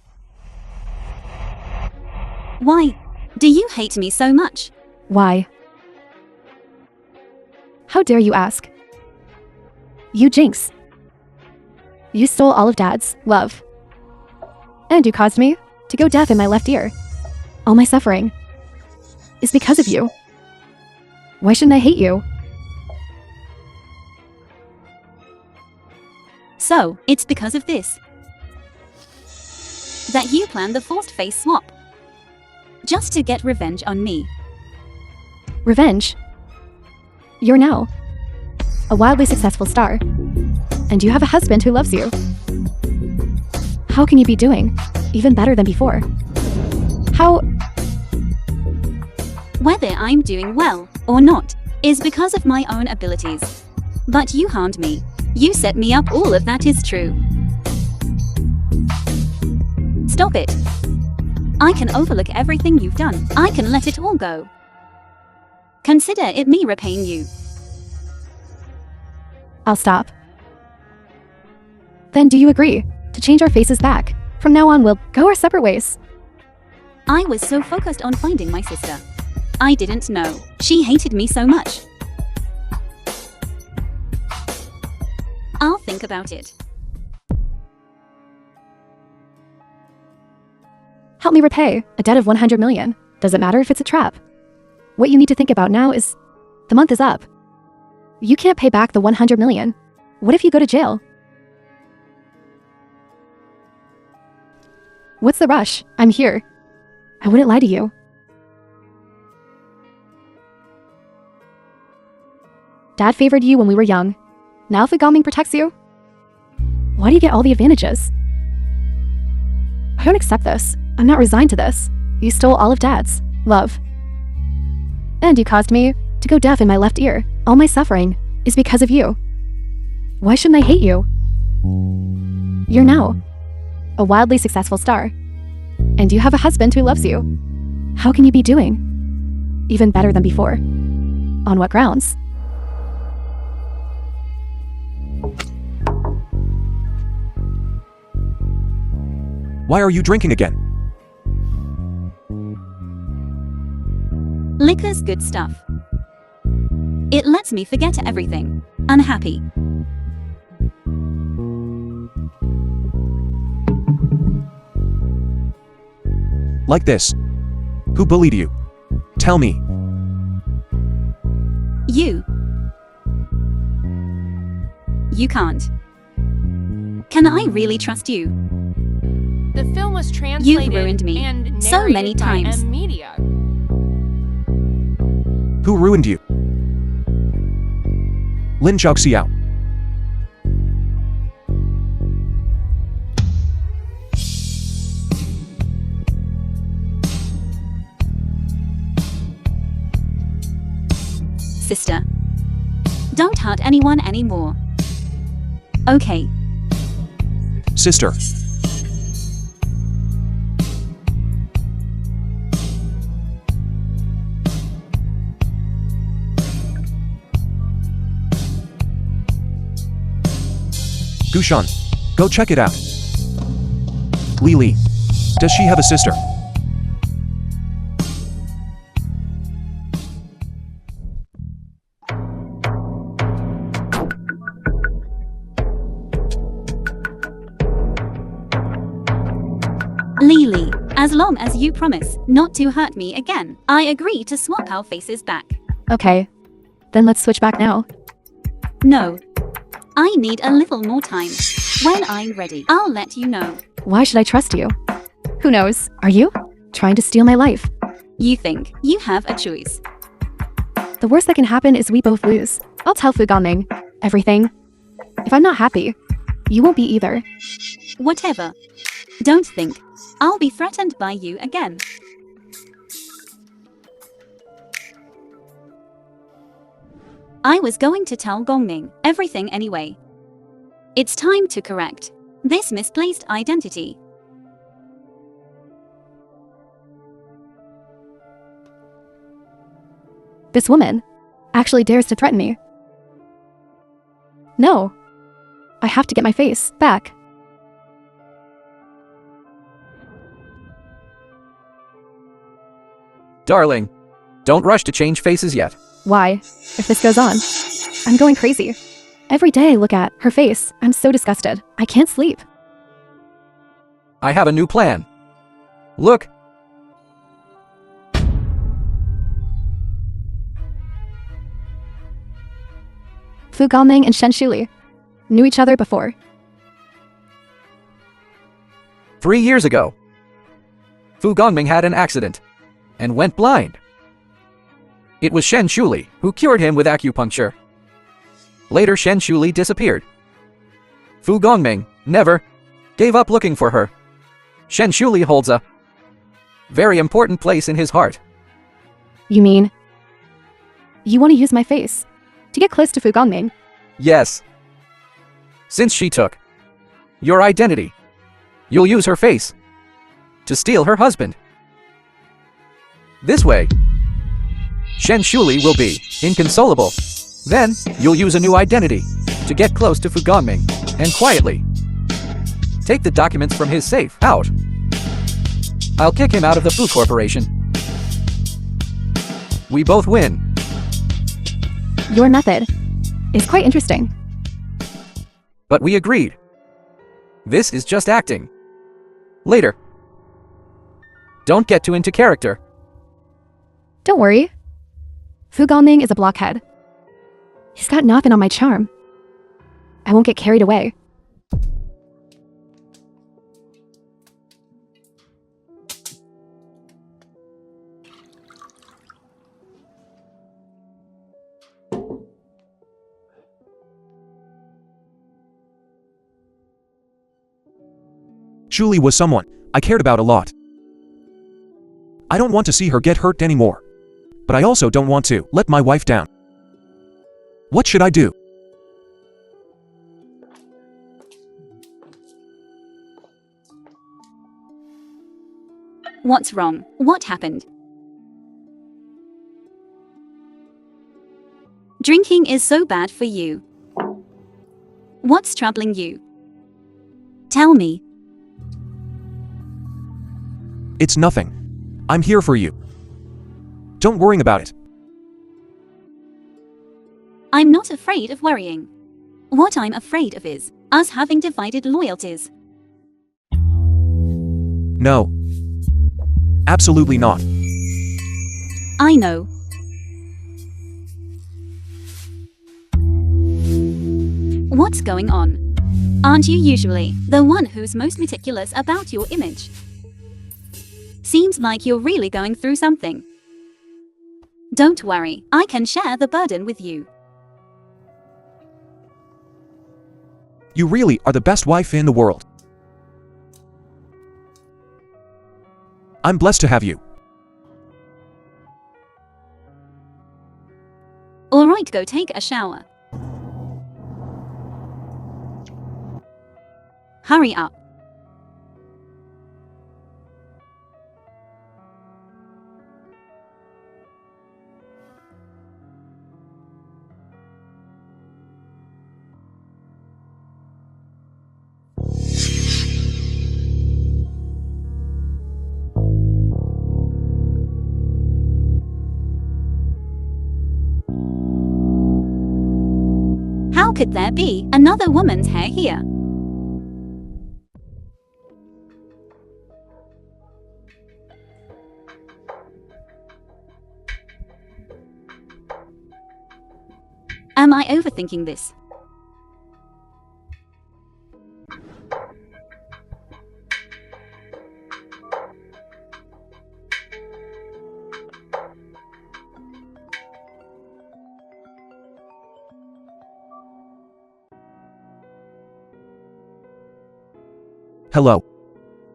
Why do you hate me so much? Why? How dare you ask? You jinx. You stole all of Dad's love. And you caused me to go deaf in my left ear. All my suffering is because of you. Why shouldn't I hate you? So, it's because of this that you planned the forced face swap. Just to get revenge on me. Revenge? You're now a wildly successful star. And you have a husband who loves you. How can you be doing even better than before? How? Whether I'm doing well or not is because of my own abilities. But you harmed me. You set me up, all of that is true. Stop it. I can overlook everything you've done. I can let it all go. Consider it me repaying you. I'll stop. Then do you agree to change our faces back? From now on, we'll go our separate ways. I was so focused on finding my sister. I didn't know she hated me so much. I'll think about it. Help me repay a debt of 100 million. Does it matter if it's a trap? What you need to think about now is The month is up. You can't pay back the 100 million. What if you go to jail? What's the rush? I'm here. I wouldn't lie to you. Dad favored you when we were young. Now Fugoming protects you? Why do you get all the advantages? I don't accept this. I'm not resigned to this. You stole all of Dad's love. And you caused me to go deaf in my left ear. All my suffering is because of you. Why shouldn't I hate you? You're now a wildly successful star. And you have a husband who loves you. How can you be doing even better than before? On what grounds? Why are you drinking again? Liquor's good stuff. It lets me forget everything. Unhappy. Like this. Who bullied you? Tell me. You. You can't. Can I really trust you? The film was translated ruined me and so narrated many by times. M Media. Who ruined you? Lin Xiao. Sister. Don't hurt anyone anymore. Okay. Sister. Gushan, go check it out. Lily, does she have a sister? Lily, as long as you promise not to hurt me again, I agree to swap our faces back. Okay. Then let's switch back now. No. I need a little more time. When I'm ready, I'll let you know. Why should I trust you? Who knows? Are you trying to steal my life? You think you have a choice. The worst that can happen is we both lose. I'll tell Fugoming everything. If I'm not happy, you won't be either. Whatever. Don't think I'll be threatened by you again. I was going to tell Gongming everything anyway. It's time to correct this misplaced identity. This woman actually dares to threaten me. No. I have to get my face back. Darling, don't rush to change faces yet. Why? If this goes on, I'm going crazy. Every day I look at her face, I'm so disgusted. I can't sleep. I have a new plan. Look. Fugoming and Shen Shuli knew each other before. 3 years ago, Fu Gongming had an accident and went blind. It was Shen Shuli who cured him with acupuncture. Later, Shen Shuli disappeared. Fu Gongming never gave up looking for her. Shen Shuli holds a very important place in his heart. You mean you want to use my face to get close to Fugoming? Yes. Since she took your identity, you'll use her face to steal her husband. This way, Shen Shuli will be inconsolable. Then, you'll use a new identity to get close to Fugoming and quietly take the documents from his safe out. I'll kick him out of the Fu Corporation. We both win. Your method is quite interesting. But we agreed. This is just acting. Later. Don't get too into character. Don't worry. Fu Gongming is a blockhead. He's got nothing on my charm. I won't get carried away. Julie was someone I cared about a lot. I don't want to see her get hurt anymore. But I also don't want to let my wife down. What should I do? What's wrong? What happened? Drinking is so bad for you. What's troubling you? Tell me. It's nothing. I'm here for you. Don't worry about it. I'm not afraid of worrying. What I'm afraid of is us having divided loyalties. No. Absolutely not. I know. What's going on? Aren't you usually the one who's most meticulous about your image? Seems like you're really going through something. Don't worry, I can share the burden with you. You really are the best wife in the world. I'm blessed to have you. Alright, go take a shower. Hurry up. How could there be another woman's hair here? Am I overthinking this? Hello.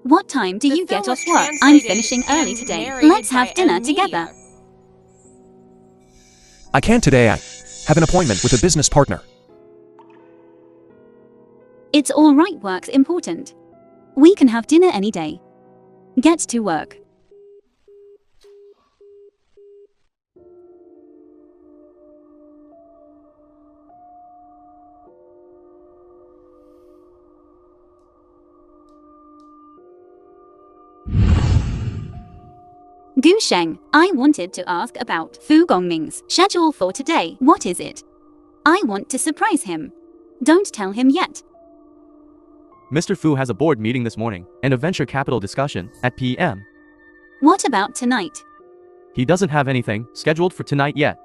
What time do The you get film off was work? I'm translated finishing early and today. narrated Let's have by dinner Ed together. Media. I can't today. I have an appointment with a business partner. It's alright, work's important. We can have dinner any day. Get to work. Gu Sheng, I wanted to ask about Fu Gongming's schedule for today. What is it? I want to surprise him. Don't tell him yet. Mr. Fu has a board meeting this morning and a venture capital discussion at p.m. What about tonight? He doesn't have anything scheduled for tonight yet.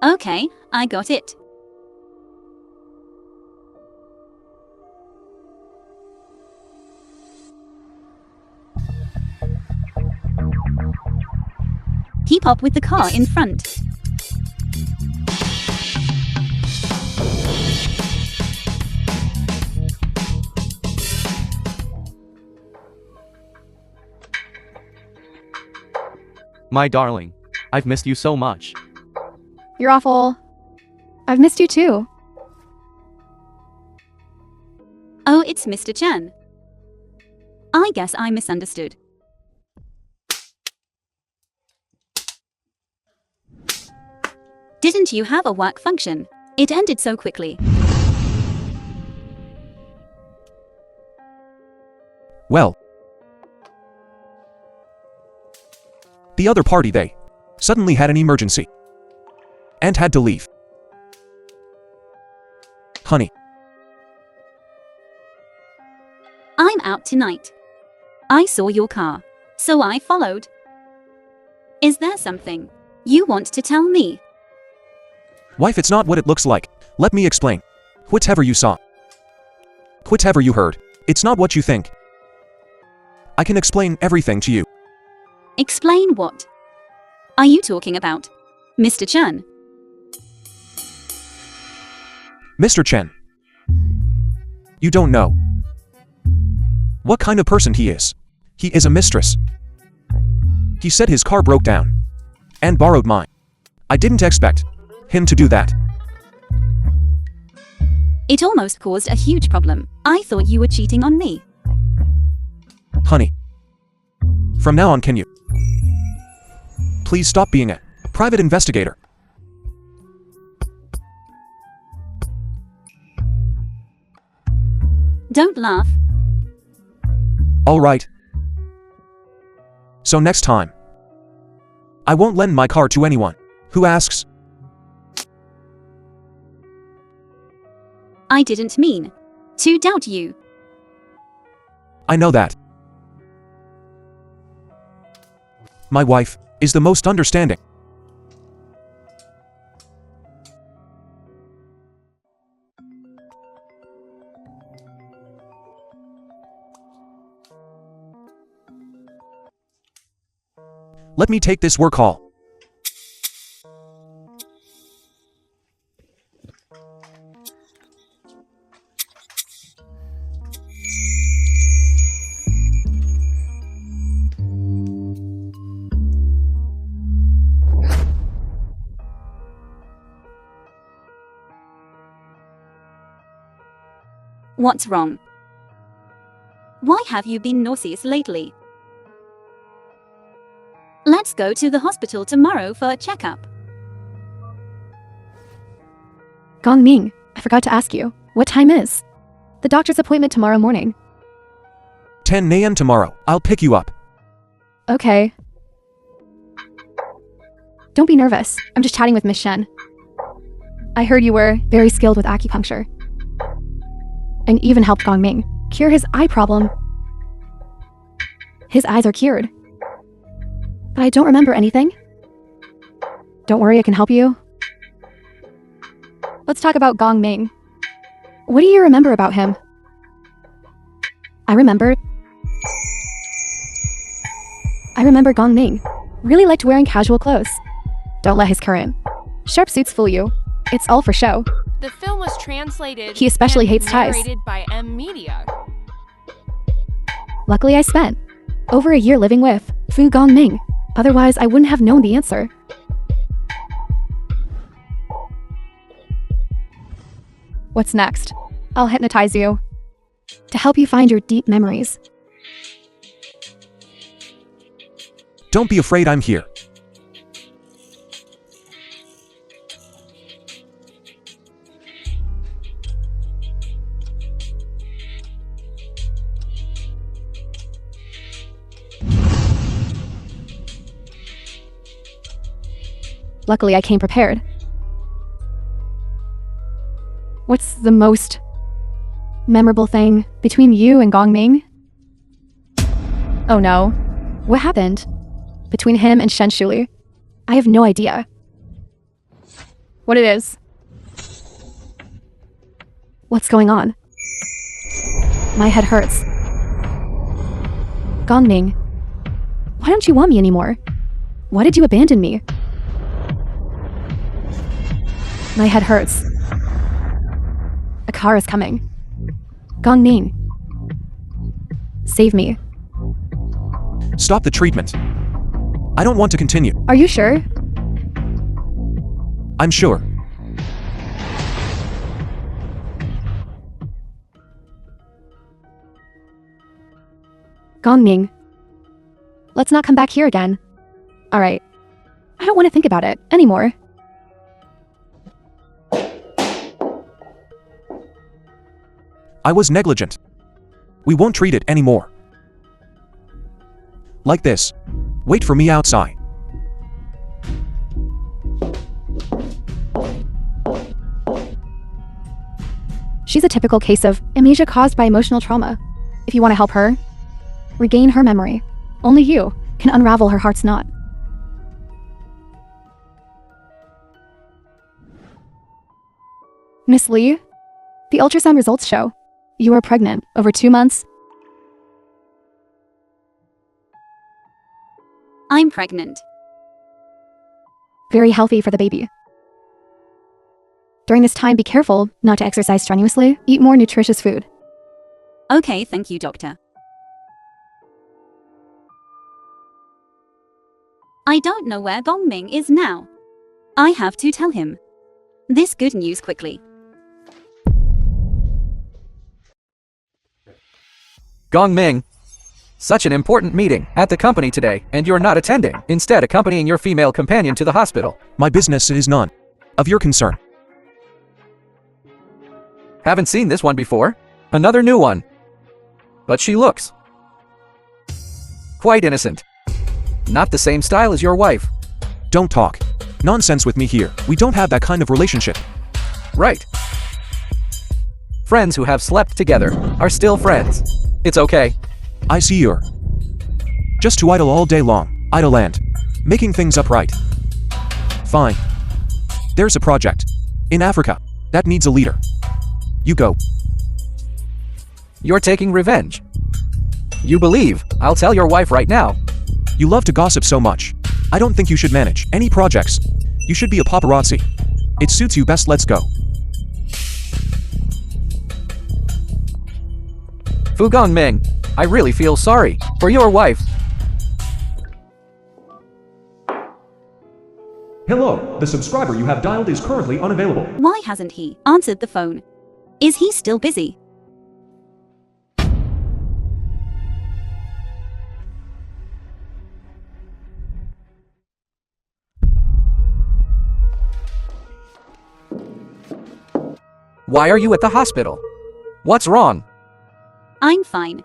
Okay, I got it. Keep up with the car in front. My darling, I've missed you so much. You're awful. I've missed you too. Oh, it's Mr. Chen. I guess I misunderstood. Didn't you have a work function? It ended so quickly. Well. The other party, they suddenly had an emergency. And had to leave. Honey. I'm out tonight. I saw your car, so I followed. Is there something you want to tell me? Wife, it's not what it looks like. Let me explain. Whatever you saw. Whatever you heard. It's not what you think. I can explain everything to you. Explain what? Are you talking about Mr. Chen? Mr. Chen. You don't know what kind of person he is. He is a mistress. He said his car broke down and borrowed mine. I didn't expect him to do that. It almost caused a huge problem. I thought you were cheating on me. Honey. From now on, can you please stop being a private investigator? Don't laugh. All right. So next time, I won't lend my car to anyone who asks. I didn't mean to doubt you. I know that. My wife is the most understanding. Let me take this work call. What's wrong? Why have you been nauseous lately? Let's go to the hospital tomorrow for a checkup. Gongming, I forgot to ask you, what time is the doctor's appointment tomorrow morning? 10 a.m. tomorrow. I'll pick you up. Okay. Don't be nervous. I'm just chatting with Miss Shen. I heard you were very skilled with acupuncture. And even helped Gongming cure his eye problem. His eyes are cured. But I don't remember anything. Don't worry, I can help you. Let's talk about Gongming. What do you remember about him? I remember Gongming really liked wearing casual clothes. Don't let his current sharp suits fool you. It's all for show. The film was translated. He especially and hates ties. narrated by M Media. Luckily, I spent over a year living with Fu Gongming. Otherwise, I wouldn't have known the answer. What's next? I'll hypnotize you to help you find your deep memories. Don't be afraid, I'm here. Luckily, I came prepared. What's the most memorable thing between you and Gongming? Oh no. What happened between him and Shen Shuli? I have no idea what it is. What's going on? My head hurts. Gongming, why don't you want me anymore? Why did you abandon me? My head hurts. A car is coming. Gongming, save me. Stop the treatment. I don't want to continue. Are you sure? I'm sure. Gongming, let's not come back here again. Alright. I don't want to think about it anymore. I was negligent. We won't treat it anymore. Like this. Wait for me outside. She's a typical case of amnesia caused by emotional trauma. If you want to help her regain her memory, only you can unravel her heart's knot. Miss Lee, the ultrasound results show you are pregnant over 2 months. I'm pregnant. Very healthy for the baby. During this time, be careful not to exercise strenuously. Eat more nutritious food. Okay, thank you, doctor. I don't know where Gongming is now. I have to tell him this good news quickly. Gongming. Such an important meeting at the company today, and you're not attending, instead accompanying your female companion to the hospital. My business is none of your concern. Haven't seen this one before. Another new one. But she looks quite innocent. Not the same style as your wife. Don't talk nonsense with me here. We don't have that kind of relationship. Right. Friends who have slept together are still friends. It's okay. I see you're just too idle all day long. Idle land. Making things up right. Fine. There's a project in Africa that needs a leader. You go. You're taking revenge. You believe I'll tell your wife right now. You love to gossip so much. I don't think you should manage any projects. You should be a paparazzi. It suits you best. Let's go. Fu Gongming, I really feel sorry for your wife. Hello, the subscriber you have dialed is currently unavailable. Why hasn't he answered the phone? Is he still busy? Why are you at the hospital? What's wrong? I'm fine.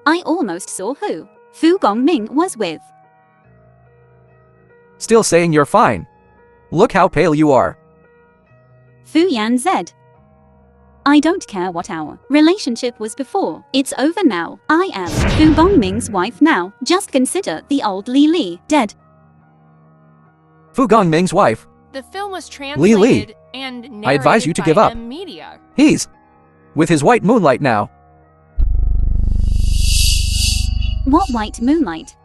I almost saw who Fu Gongming was with. Still saying you're fine. Look how pale you are. Fu Yan Z. I don't care what our relationship was before. It's over now. I am Fu Gongming's wife now. Just consider the old Li Li dead. Fu Gongming's wife. The film was Li. translated and narrated I advise you to by give up. Media. He's with his white moonlight now. What white moonlight?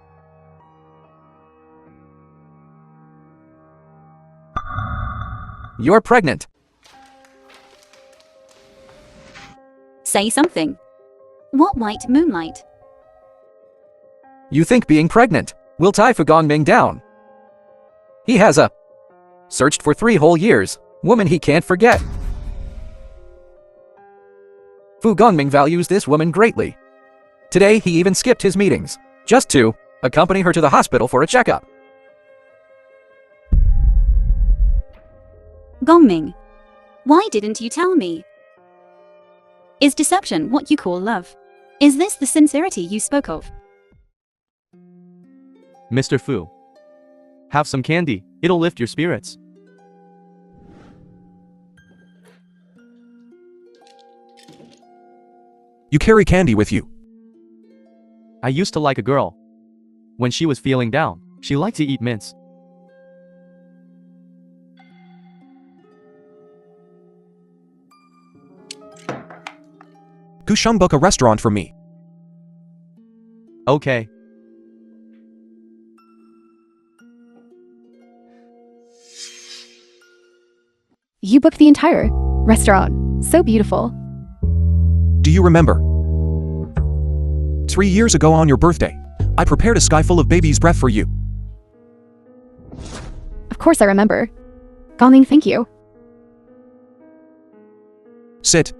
You're pregnant. Say something. What white moonlight? You think being pregnant will tie Fu Gongming down. He has searched for 3 whole years, woman he can't forget. Fu Gongming values this woman greatly. Today he even skipped his meetings, just to accompany her to the hospital for a checkup. Gongming, why didn't you tell me? Is deception what you call love? Is this the sincerity you spoke of? Mr. Fu, have some candy. It'll lift your spirits. You carry candy with you. I used to like a girl. When she was feeling down, she liked to eat mints. Gusheng book a restaurant for me. Okay. You booked the entire restaurant. So beautiful. Do you remember? 3 years ago on your birthday, I prepared a sky full of baby's breath for you. Of course I remember. Gongming, thank you. Sit.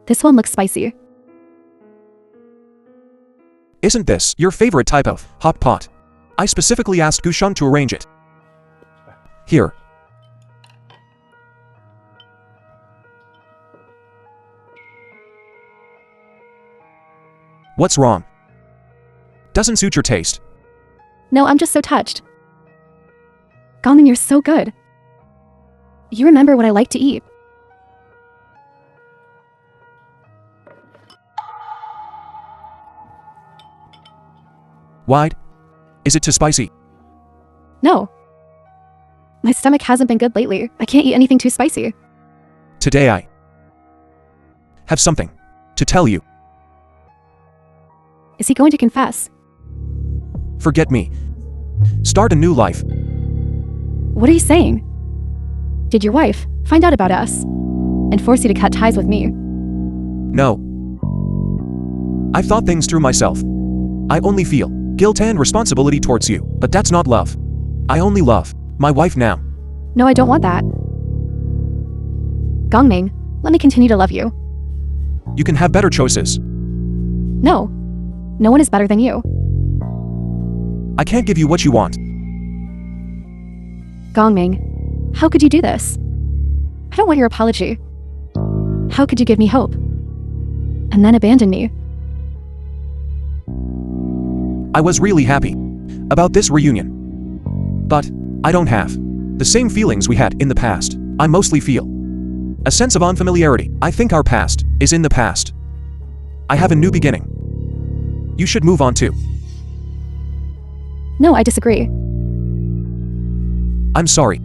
This one looks spicy. Isn't this your favorite type of hot pot? I specifically asked Gusheng to arrange it. Here. What's wrong? Doesn't suit your taste. No, I'm just so touched. Gongming, you're so good. You remember what I like to eat. Why? Is it too spicy? No. My stomach hasn't been good lately. I can't eat anything too spicy. Today I have something to tell you. Is he going to confess? Forget me. Start a new life. What are you saying? Did your wife find out about us and force you to cut ties with me? No. I've thought things through myself. I only feel guilt and responsibility towards you, but that's not love. I only love my wife now. No, I don't want that. Gongming, let me continue to love you. You can have better choices. No. No one is better than you. I can't give you what you want. Gongming, how could you do this? I don't want your apology. How could you give me hope and then abandon me? I was really happy about this reunion. But I don't have the same feelings we had in the past. I mostly feel a sense of unfamiliarity. I think our past is in the past. I have a new beginning. You should move on too. No, I disagree. I'm sorry.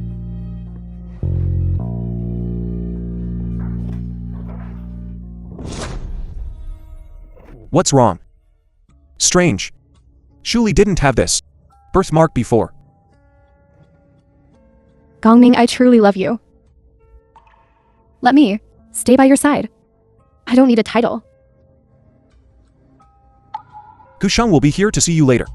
What's wrong? Strange. Shuli didn't have this birthmark before. Gongming, I truly love you. Let me stay by your side. I don't need a title. Gusheng will be here to see you later.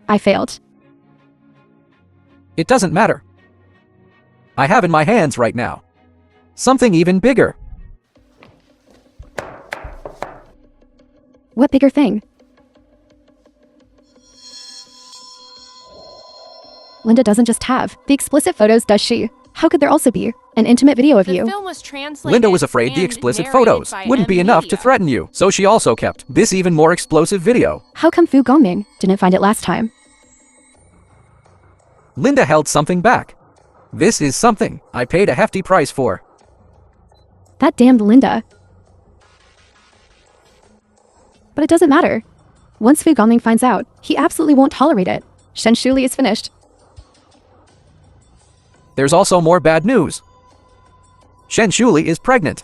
I failed. It doesn't matter. I have in my hands right now something even bigger. What bigger thing? Linda doesn't just have the explicit photos, does she? How could there also be an intimate video of The you? film was translated Linda was afraid the and explicit narrated photos by wouldn't be M enough to Media. threaten you, so she also kept this even more explosive video. How come Fu Gongming didn't find it last time? Linda held something back. This is something I paid a hefty price for. That damned Linda. But it doesn't matter. Once Fu Gongming finds out, he absolutely won't tolerate it. Shen Shuli is finished. There's also more bad news. Shen Shuli is pregnant.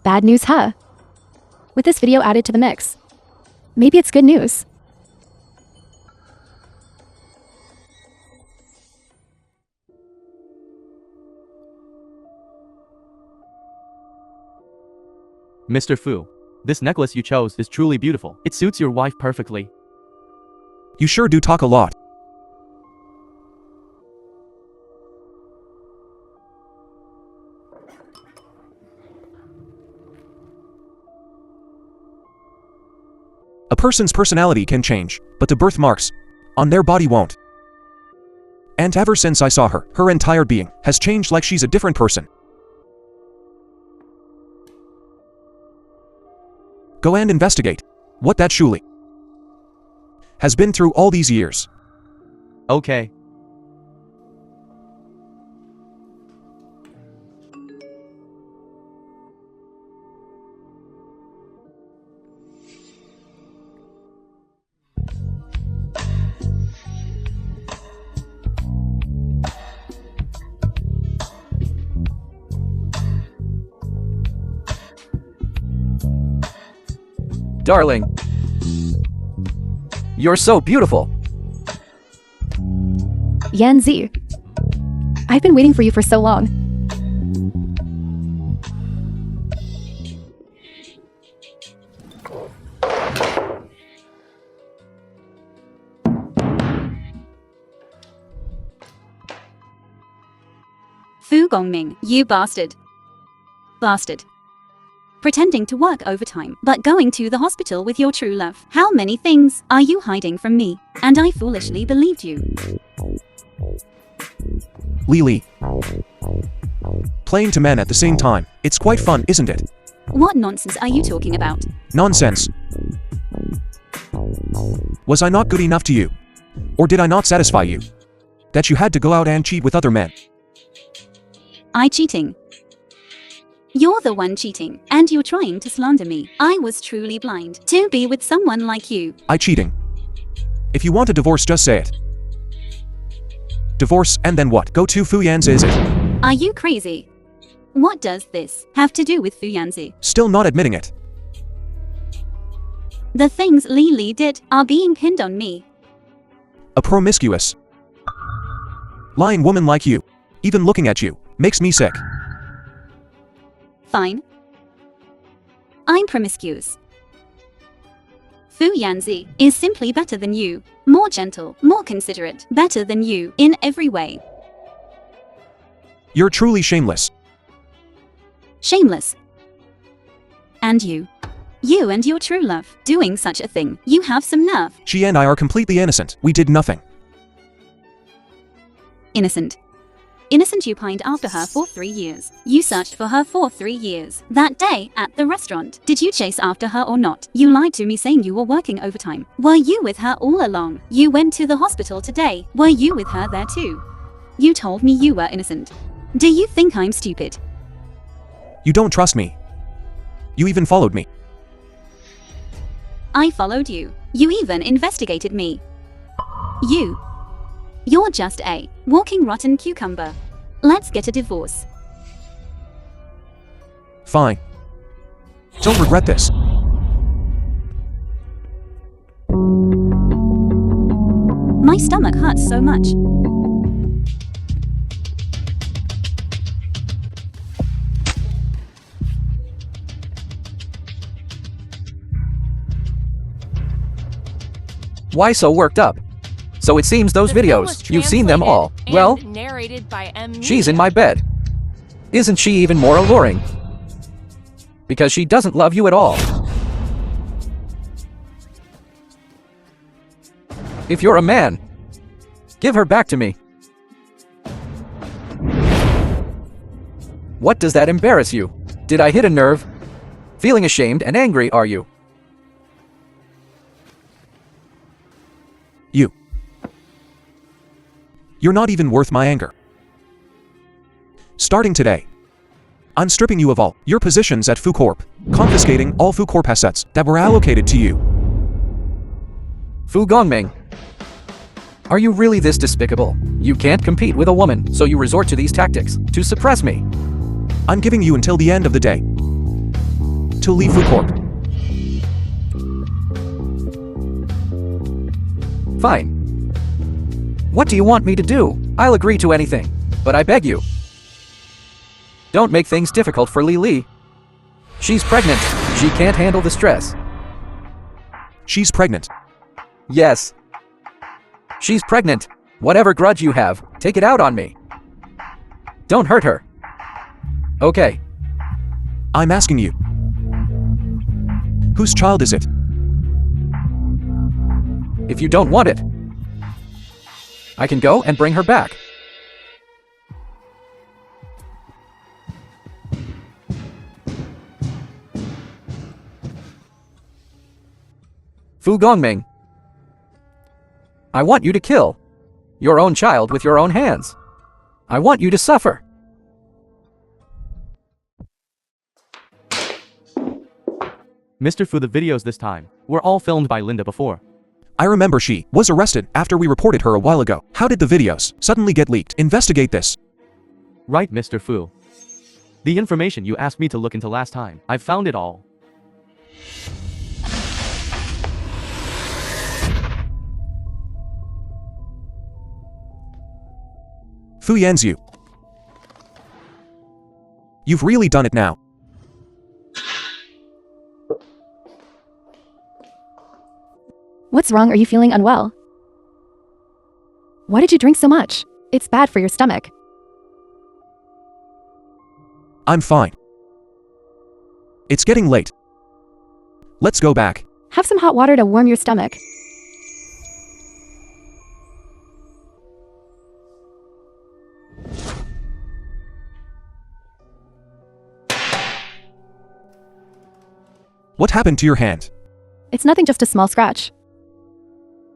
Bad news, huh? With this video added to the mix, maybe it's good news. Mr. Fu, this necklace you chose is truly beautiful. It suits your wife perfectly. You sure do talk a lot. A person's personality can change, but the birthmarks on their body won't. And ever since I saw her, her entire being has changed, like she's a different person. Go and investigate what that Shuli has been through all these years. Okay. Darling, you're so beautiful. Yan Zi. I've been waiting for you for so long. Fu Gongming, you bastard. Bastard. Pretending to work overtime, but going to the hospital with your true love. How many things are you hiding from me? And I foolishly believed you. Lily. Playing to men at the same time. It's quite fun, isn't it? What nonsense are you talking about? Nonsense. Was I not good enough to you? Or did I not satisfy you? That you had to go out and cheat with other men? I cheating. You're the one cheating, and you're trying to slander me. I was truly blind to be with someone like you. I cheating. If you want a divorce, just say it. Divorce, and then what? Go to Fuyan's, is it? Are you crazy? What does this have to do with Fuyanzi? Still not admitting it. The things Lily did are being pinned on me. A promiscuous, lying woman like you, even looking at you, makes me sick. Fine. I'm promiscuous. Fuyanzi is simply better than you, more gentle, more considerate, better than you in every way. You're truly shameless. Shameless. And you and your true love, doing such a thing, you have some nerve. She and I are completely innocent. We did nothing. Innocent. Innocent, you pined after her for 3 years. You searched for her for 3 years. That day, at the restaurant, did you chase after her or not? You lied to me saying you were working overtime. Were you with her all along? You went to the hospital today. Were you with her there too? You told me you were innocent. Do you think I'm stupid? You don't trust me. You even followed me. I followed you. You even investigated me. You're just a walking rotten cucumber. Let's get a divorce. Fine. Don't regret this. My stomach hurts so much. Why so worked up? So it seems those The film was videos, you've seen them all. translated Well, and narrated by M. she's in my bed. Isn't she even more alluring? Because she doesn't love you at all. If you're a man, give her back to me. What does that embarrass you? Did I hit a nerve? Feeling ashamed and angry, are you? You're not even worth my anger. Starting today, I'm stripping you of all your positions at Fu Corp, confiscating all Fu Corp assets that were allocated to you. Fu Gongming. Are you really this despicable? You can't compete with a woman, so you resort to these tactics to suppress me. I'm giving you until the end of the day to leave Fu Corp. Fine. What do you want me to do? I'll agree to anything, but I beg you, don't make things difficult for Lily. She's pregnant. She can't handle the stress. She's pregnant. Yes. She's pregnant. Whatever grudge you have, take it out on me. Don't hurt her. Okay. I'm asking you, whose child is it? If you don't want it, I can go and bring her back. Fu Gongming, I want you to kill your own child with your own hands. I want you to suffer. Mr. Fu, the videos this time were all filmed by Linda before. I remember she was arrested after we reported her a while ago. How did the videos suddenly get leaked? Investigate this. Right, Mr. Fu. The information you asked me to look into last time, I've found it all. Fu Yanzu. You've really done it now. What's wrong? Are you feeling unwell? Why did you drink so much? It's bad for your stomach. I'm fine. It's getting late. Let's go back. Have some hot water to warm your stomach. What happened to your hand? It's nothing, just a small scratch.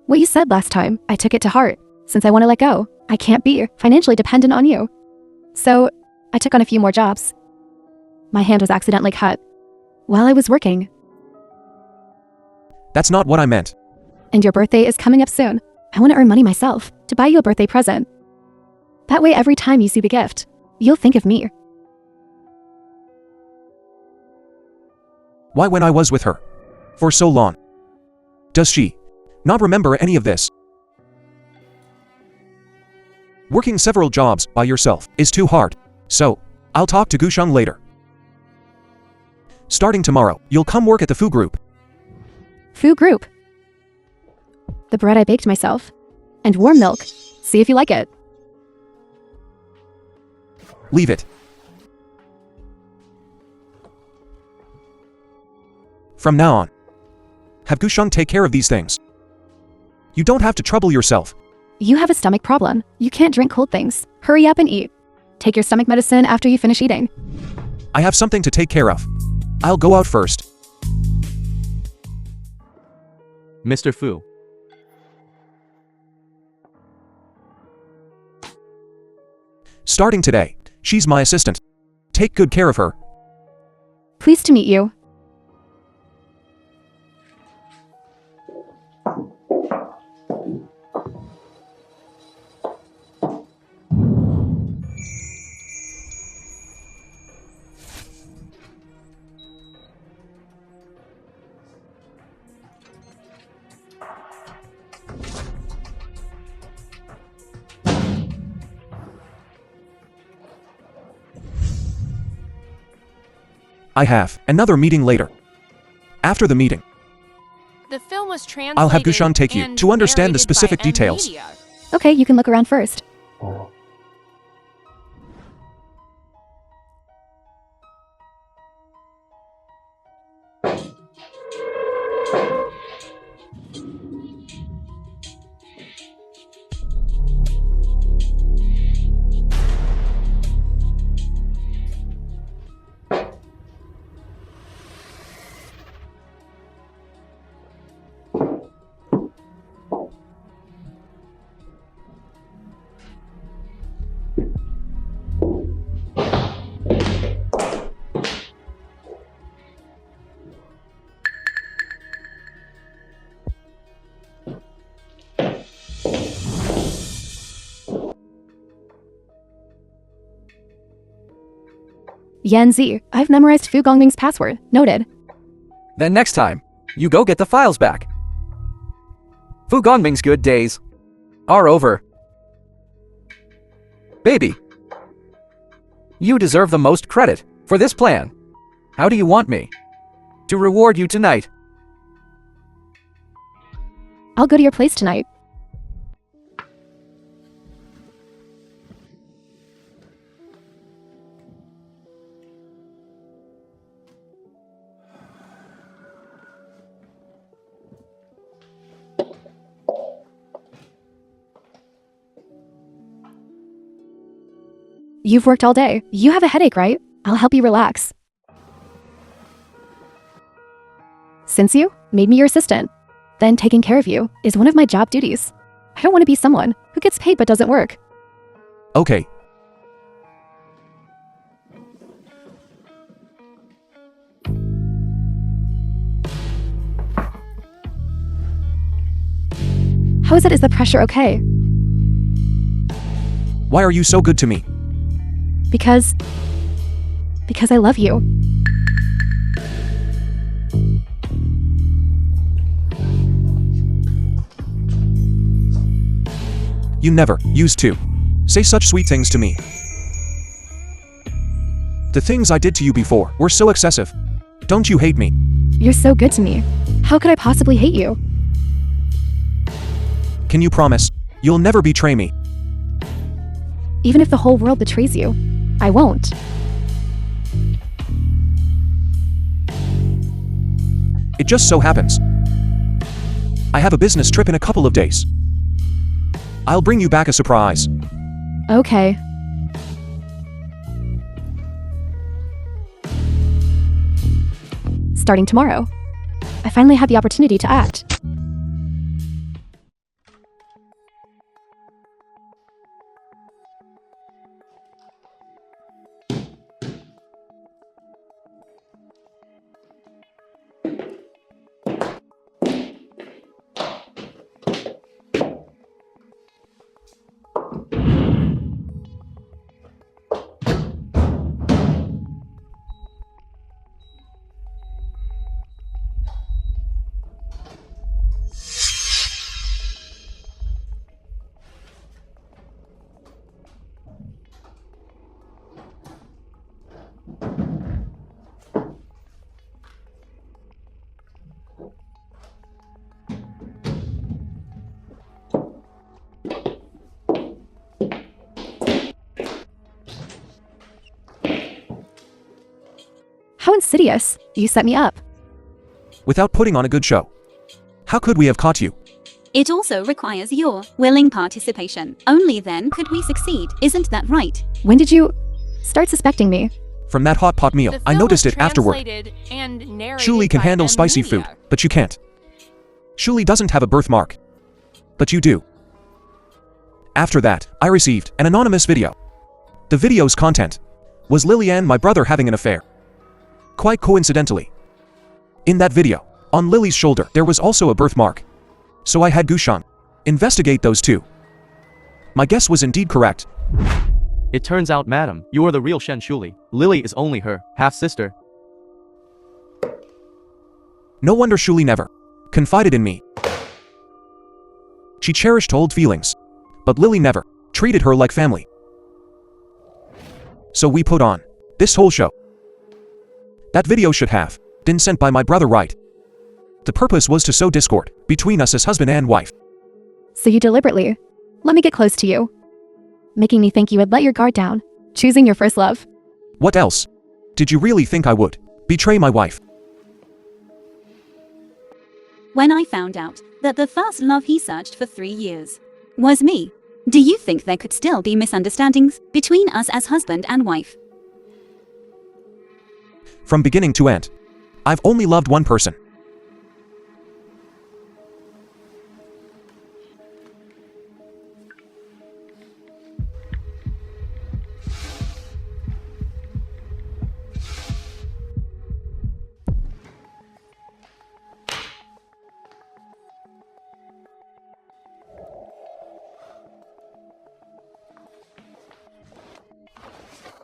What you said last time, I took it to heart. Since I want to let go, I can't be financially dependent on you. So, I took on a few more jobs. My hand was accidentally cut while I was working. That's not what I meant. And your birthday is coming up soon. I want to earn money myself to buy you a birthday present. That way, every time you see the gift, you'll think of me. Why when I was with her for so long? Does she not remember any of this? Working several jobs by yourself is too hard. So, I'll talk to Gusheng later. Starting tomorrow, you'll come work at the Fu Group. Fu Group. The bread I baked myself. And warm milk. See if you like it. Leave it. From now on, have Gusheng take care of these things. You don't have to trouble yourself. You have a stomach problem. You can't drink cold things. Hurry up and eat. Take your stomach medicine after you finish eating. I have something to take care of. I'll go out first. Mr. Fu. Starting today, she's my assistant. Take good care of her. Pleased to meet you. I have another meeting later. After the meeting, The film was translated. I'll have Gusheng take you and to understand the narrated specific by details. Media. Okay, you can look around first. Yanzi, I've memorized Fu Gongming's password. Noted. Then next time, you go get the files back. Fu Gongming's good days are over. Baby, you deserve the most credit for this plan. How do you want me to reward you tonight? I'll go to your place tonight. You've worked all day. You have a headache, right? I'll help you relax. Since you made me your assistant, then taking care of you is one of my job duties. I don't want to be someone who gets paid but doesn't work. Okay. How is it? Is the pressure okay? Why are you so good to me? Because I love you. You never used to say such sweet things to me. The things I did to you before were so excessive. Don't you hate me? You're so good to me. How could I possibly hate you? Can you promise you'll never betray me? Even if the whole world betrays you, I won't. It just so happens I have a business trip in a couple of days. I'll bring you back a surprise. Okay. Starting tomorrow, I finally had the opportunity to act. insidious. You set me up. Without putting on a good show. How could we have caught you? It also requires your willing participation. Only then could we succeed. Isn't that right? When did you start suspecting me? From that hot pot meal, The I film noticed was it afterward. translated and narrated Shuli can by handle spicy food, Amelia. but you can't. Shuli doesn't have a birthmark. But you do. After that, I received an anonymous video. The video's content was Lily and my brother having an affair. Quite coincidentally. In that video, on Lily's shoulder, there was also a birthmark. So I had Gushan investigate those two. My guess was indeed correct. It turns out, madam, you are the real Shen Shuli. Lily is only her half-sister. No wonder Shuli never confided in me. She cherished old feelings. But Lily never treated her like family. So we put on this whole show. That video should have been sent by my brother, right? The purpose was to sow discord between us as husband and wife. So you deliberately let me get close to you, making me think you would let your guard down, choosing your first love. What else? Did you really think I would betray my wife? When I found out that the first love he searched for 3 years was me, do you think there could still be misunderstandings between us as husband and wife? From beginning to end, I've only loved one person.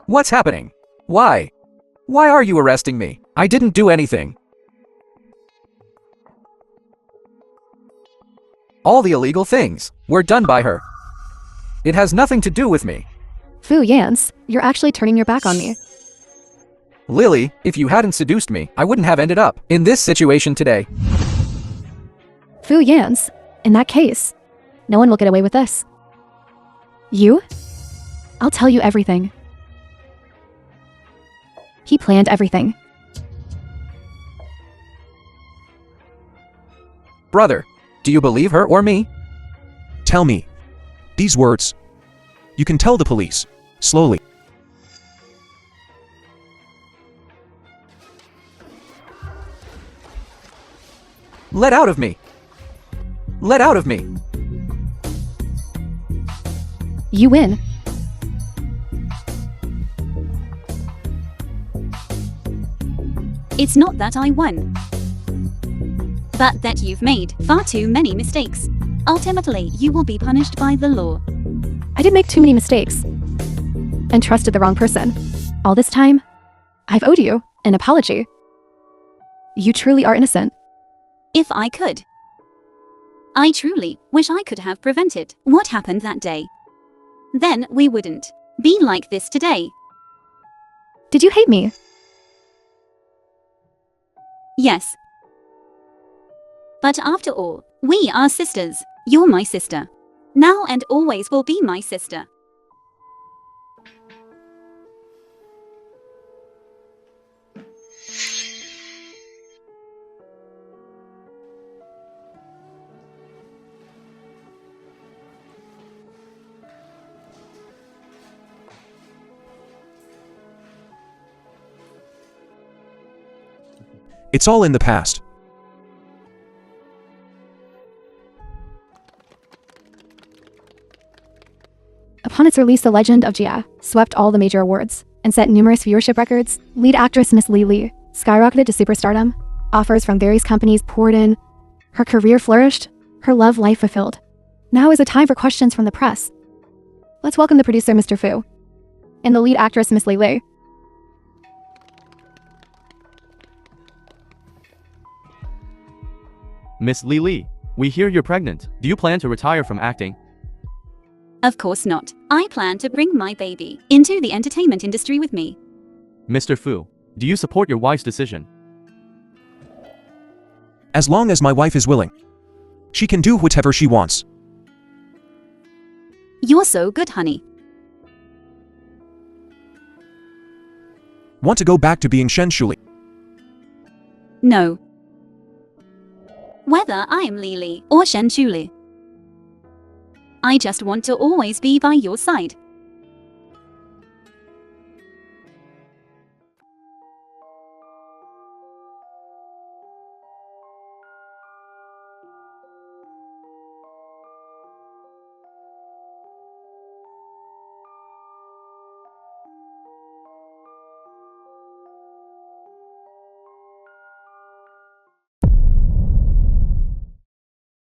What's happening? Why? Why are you arresting me? I didn't do anything. All the illegal things were done by her. It has nothing to do with me. Fu Yans, you're actually turning your back on me. Lily, if you hadn't seduced me, I wouldn't have ended up in this situation today. Fu Yans, in that case, no one will get away with this. You? I'll tell you everything. He planned everything. Brother, do you believe her or me? Tell me these words. You can tell the police. Slowly. Let out of me. Let out of me. You win. It's not that I won, but that you've made far too many mistakes. Ultimately, you will be punished by the law. I did make too many mistakes and trusted the wrong person. All this time, I've owed you an apology. You truly are innocent. If I could. I truly wish I could have prevented what happened that day. Then we wouldn't be like this today. Did you hate me? Yes. But after all, we are sisters. You're my sister. Now and always will be my sister. It's all in the past. Upon its release, The Legend of Jia swept all the major awards and set numerous viewership records. Lead actress Miss Li Li skyrocketed to superstardom. Offers from various companies poured in. Her career flourished. Her love life fulfilled. Now is a time for questions from the press. Let's welcome the producer, Mr. Fu, and the lead actress, Miss Li Li. Miss Li, we hear you're pregnant. Do you plan to retire from acting? Of course not. I plan to bring my baby into the entertainment industry with me. Mr. Fu, do you support your wife's decision? As long as my wife is willing. She can do whatever she wants. You're so good, honey. Want to go back to being Shen Shuli? No. Whether I am Lily or Shenchuli, I just want to always be by your side.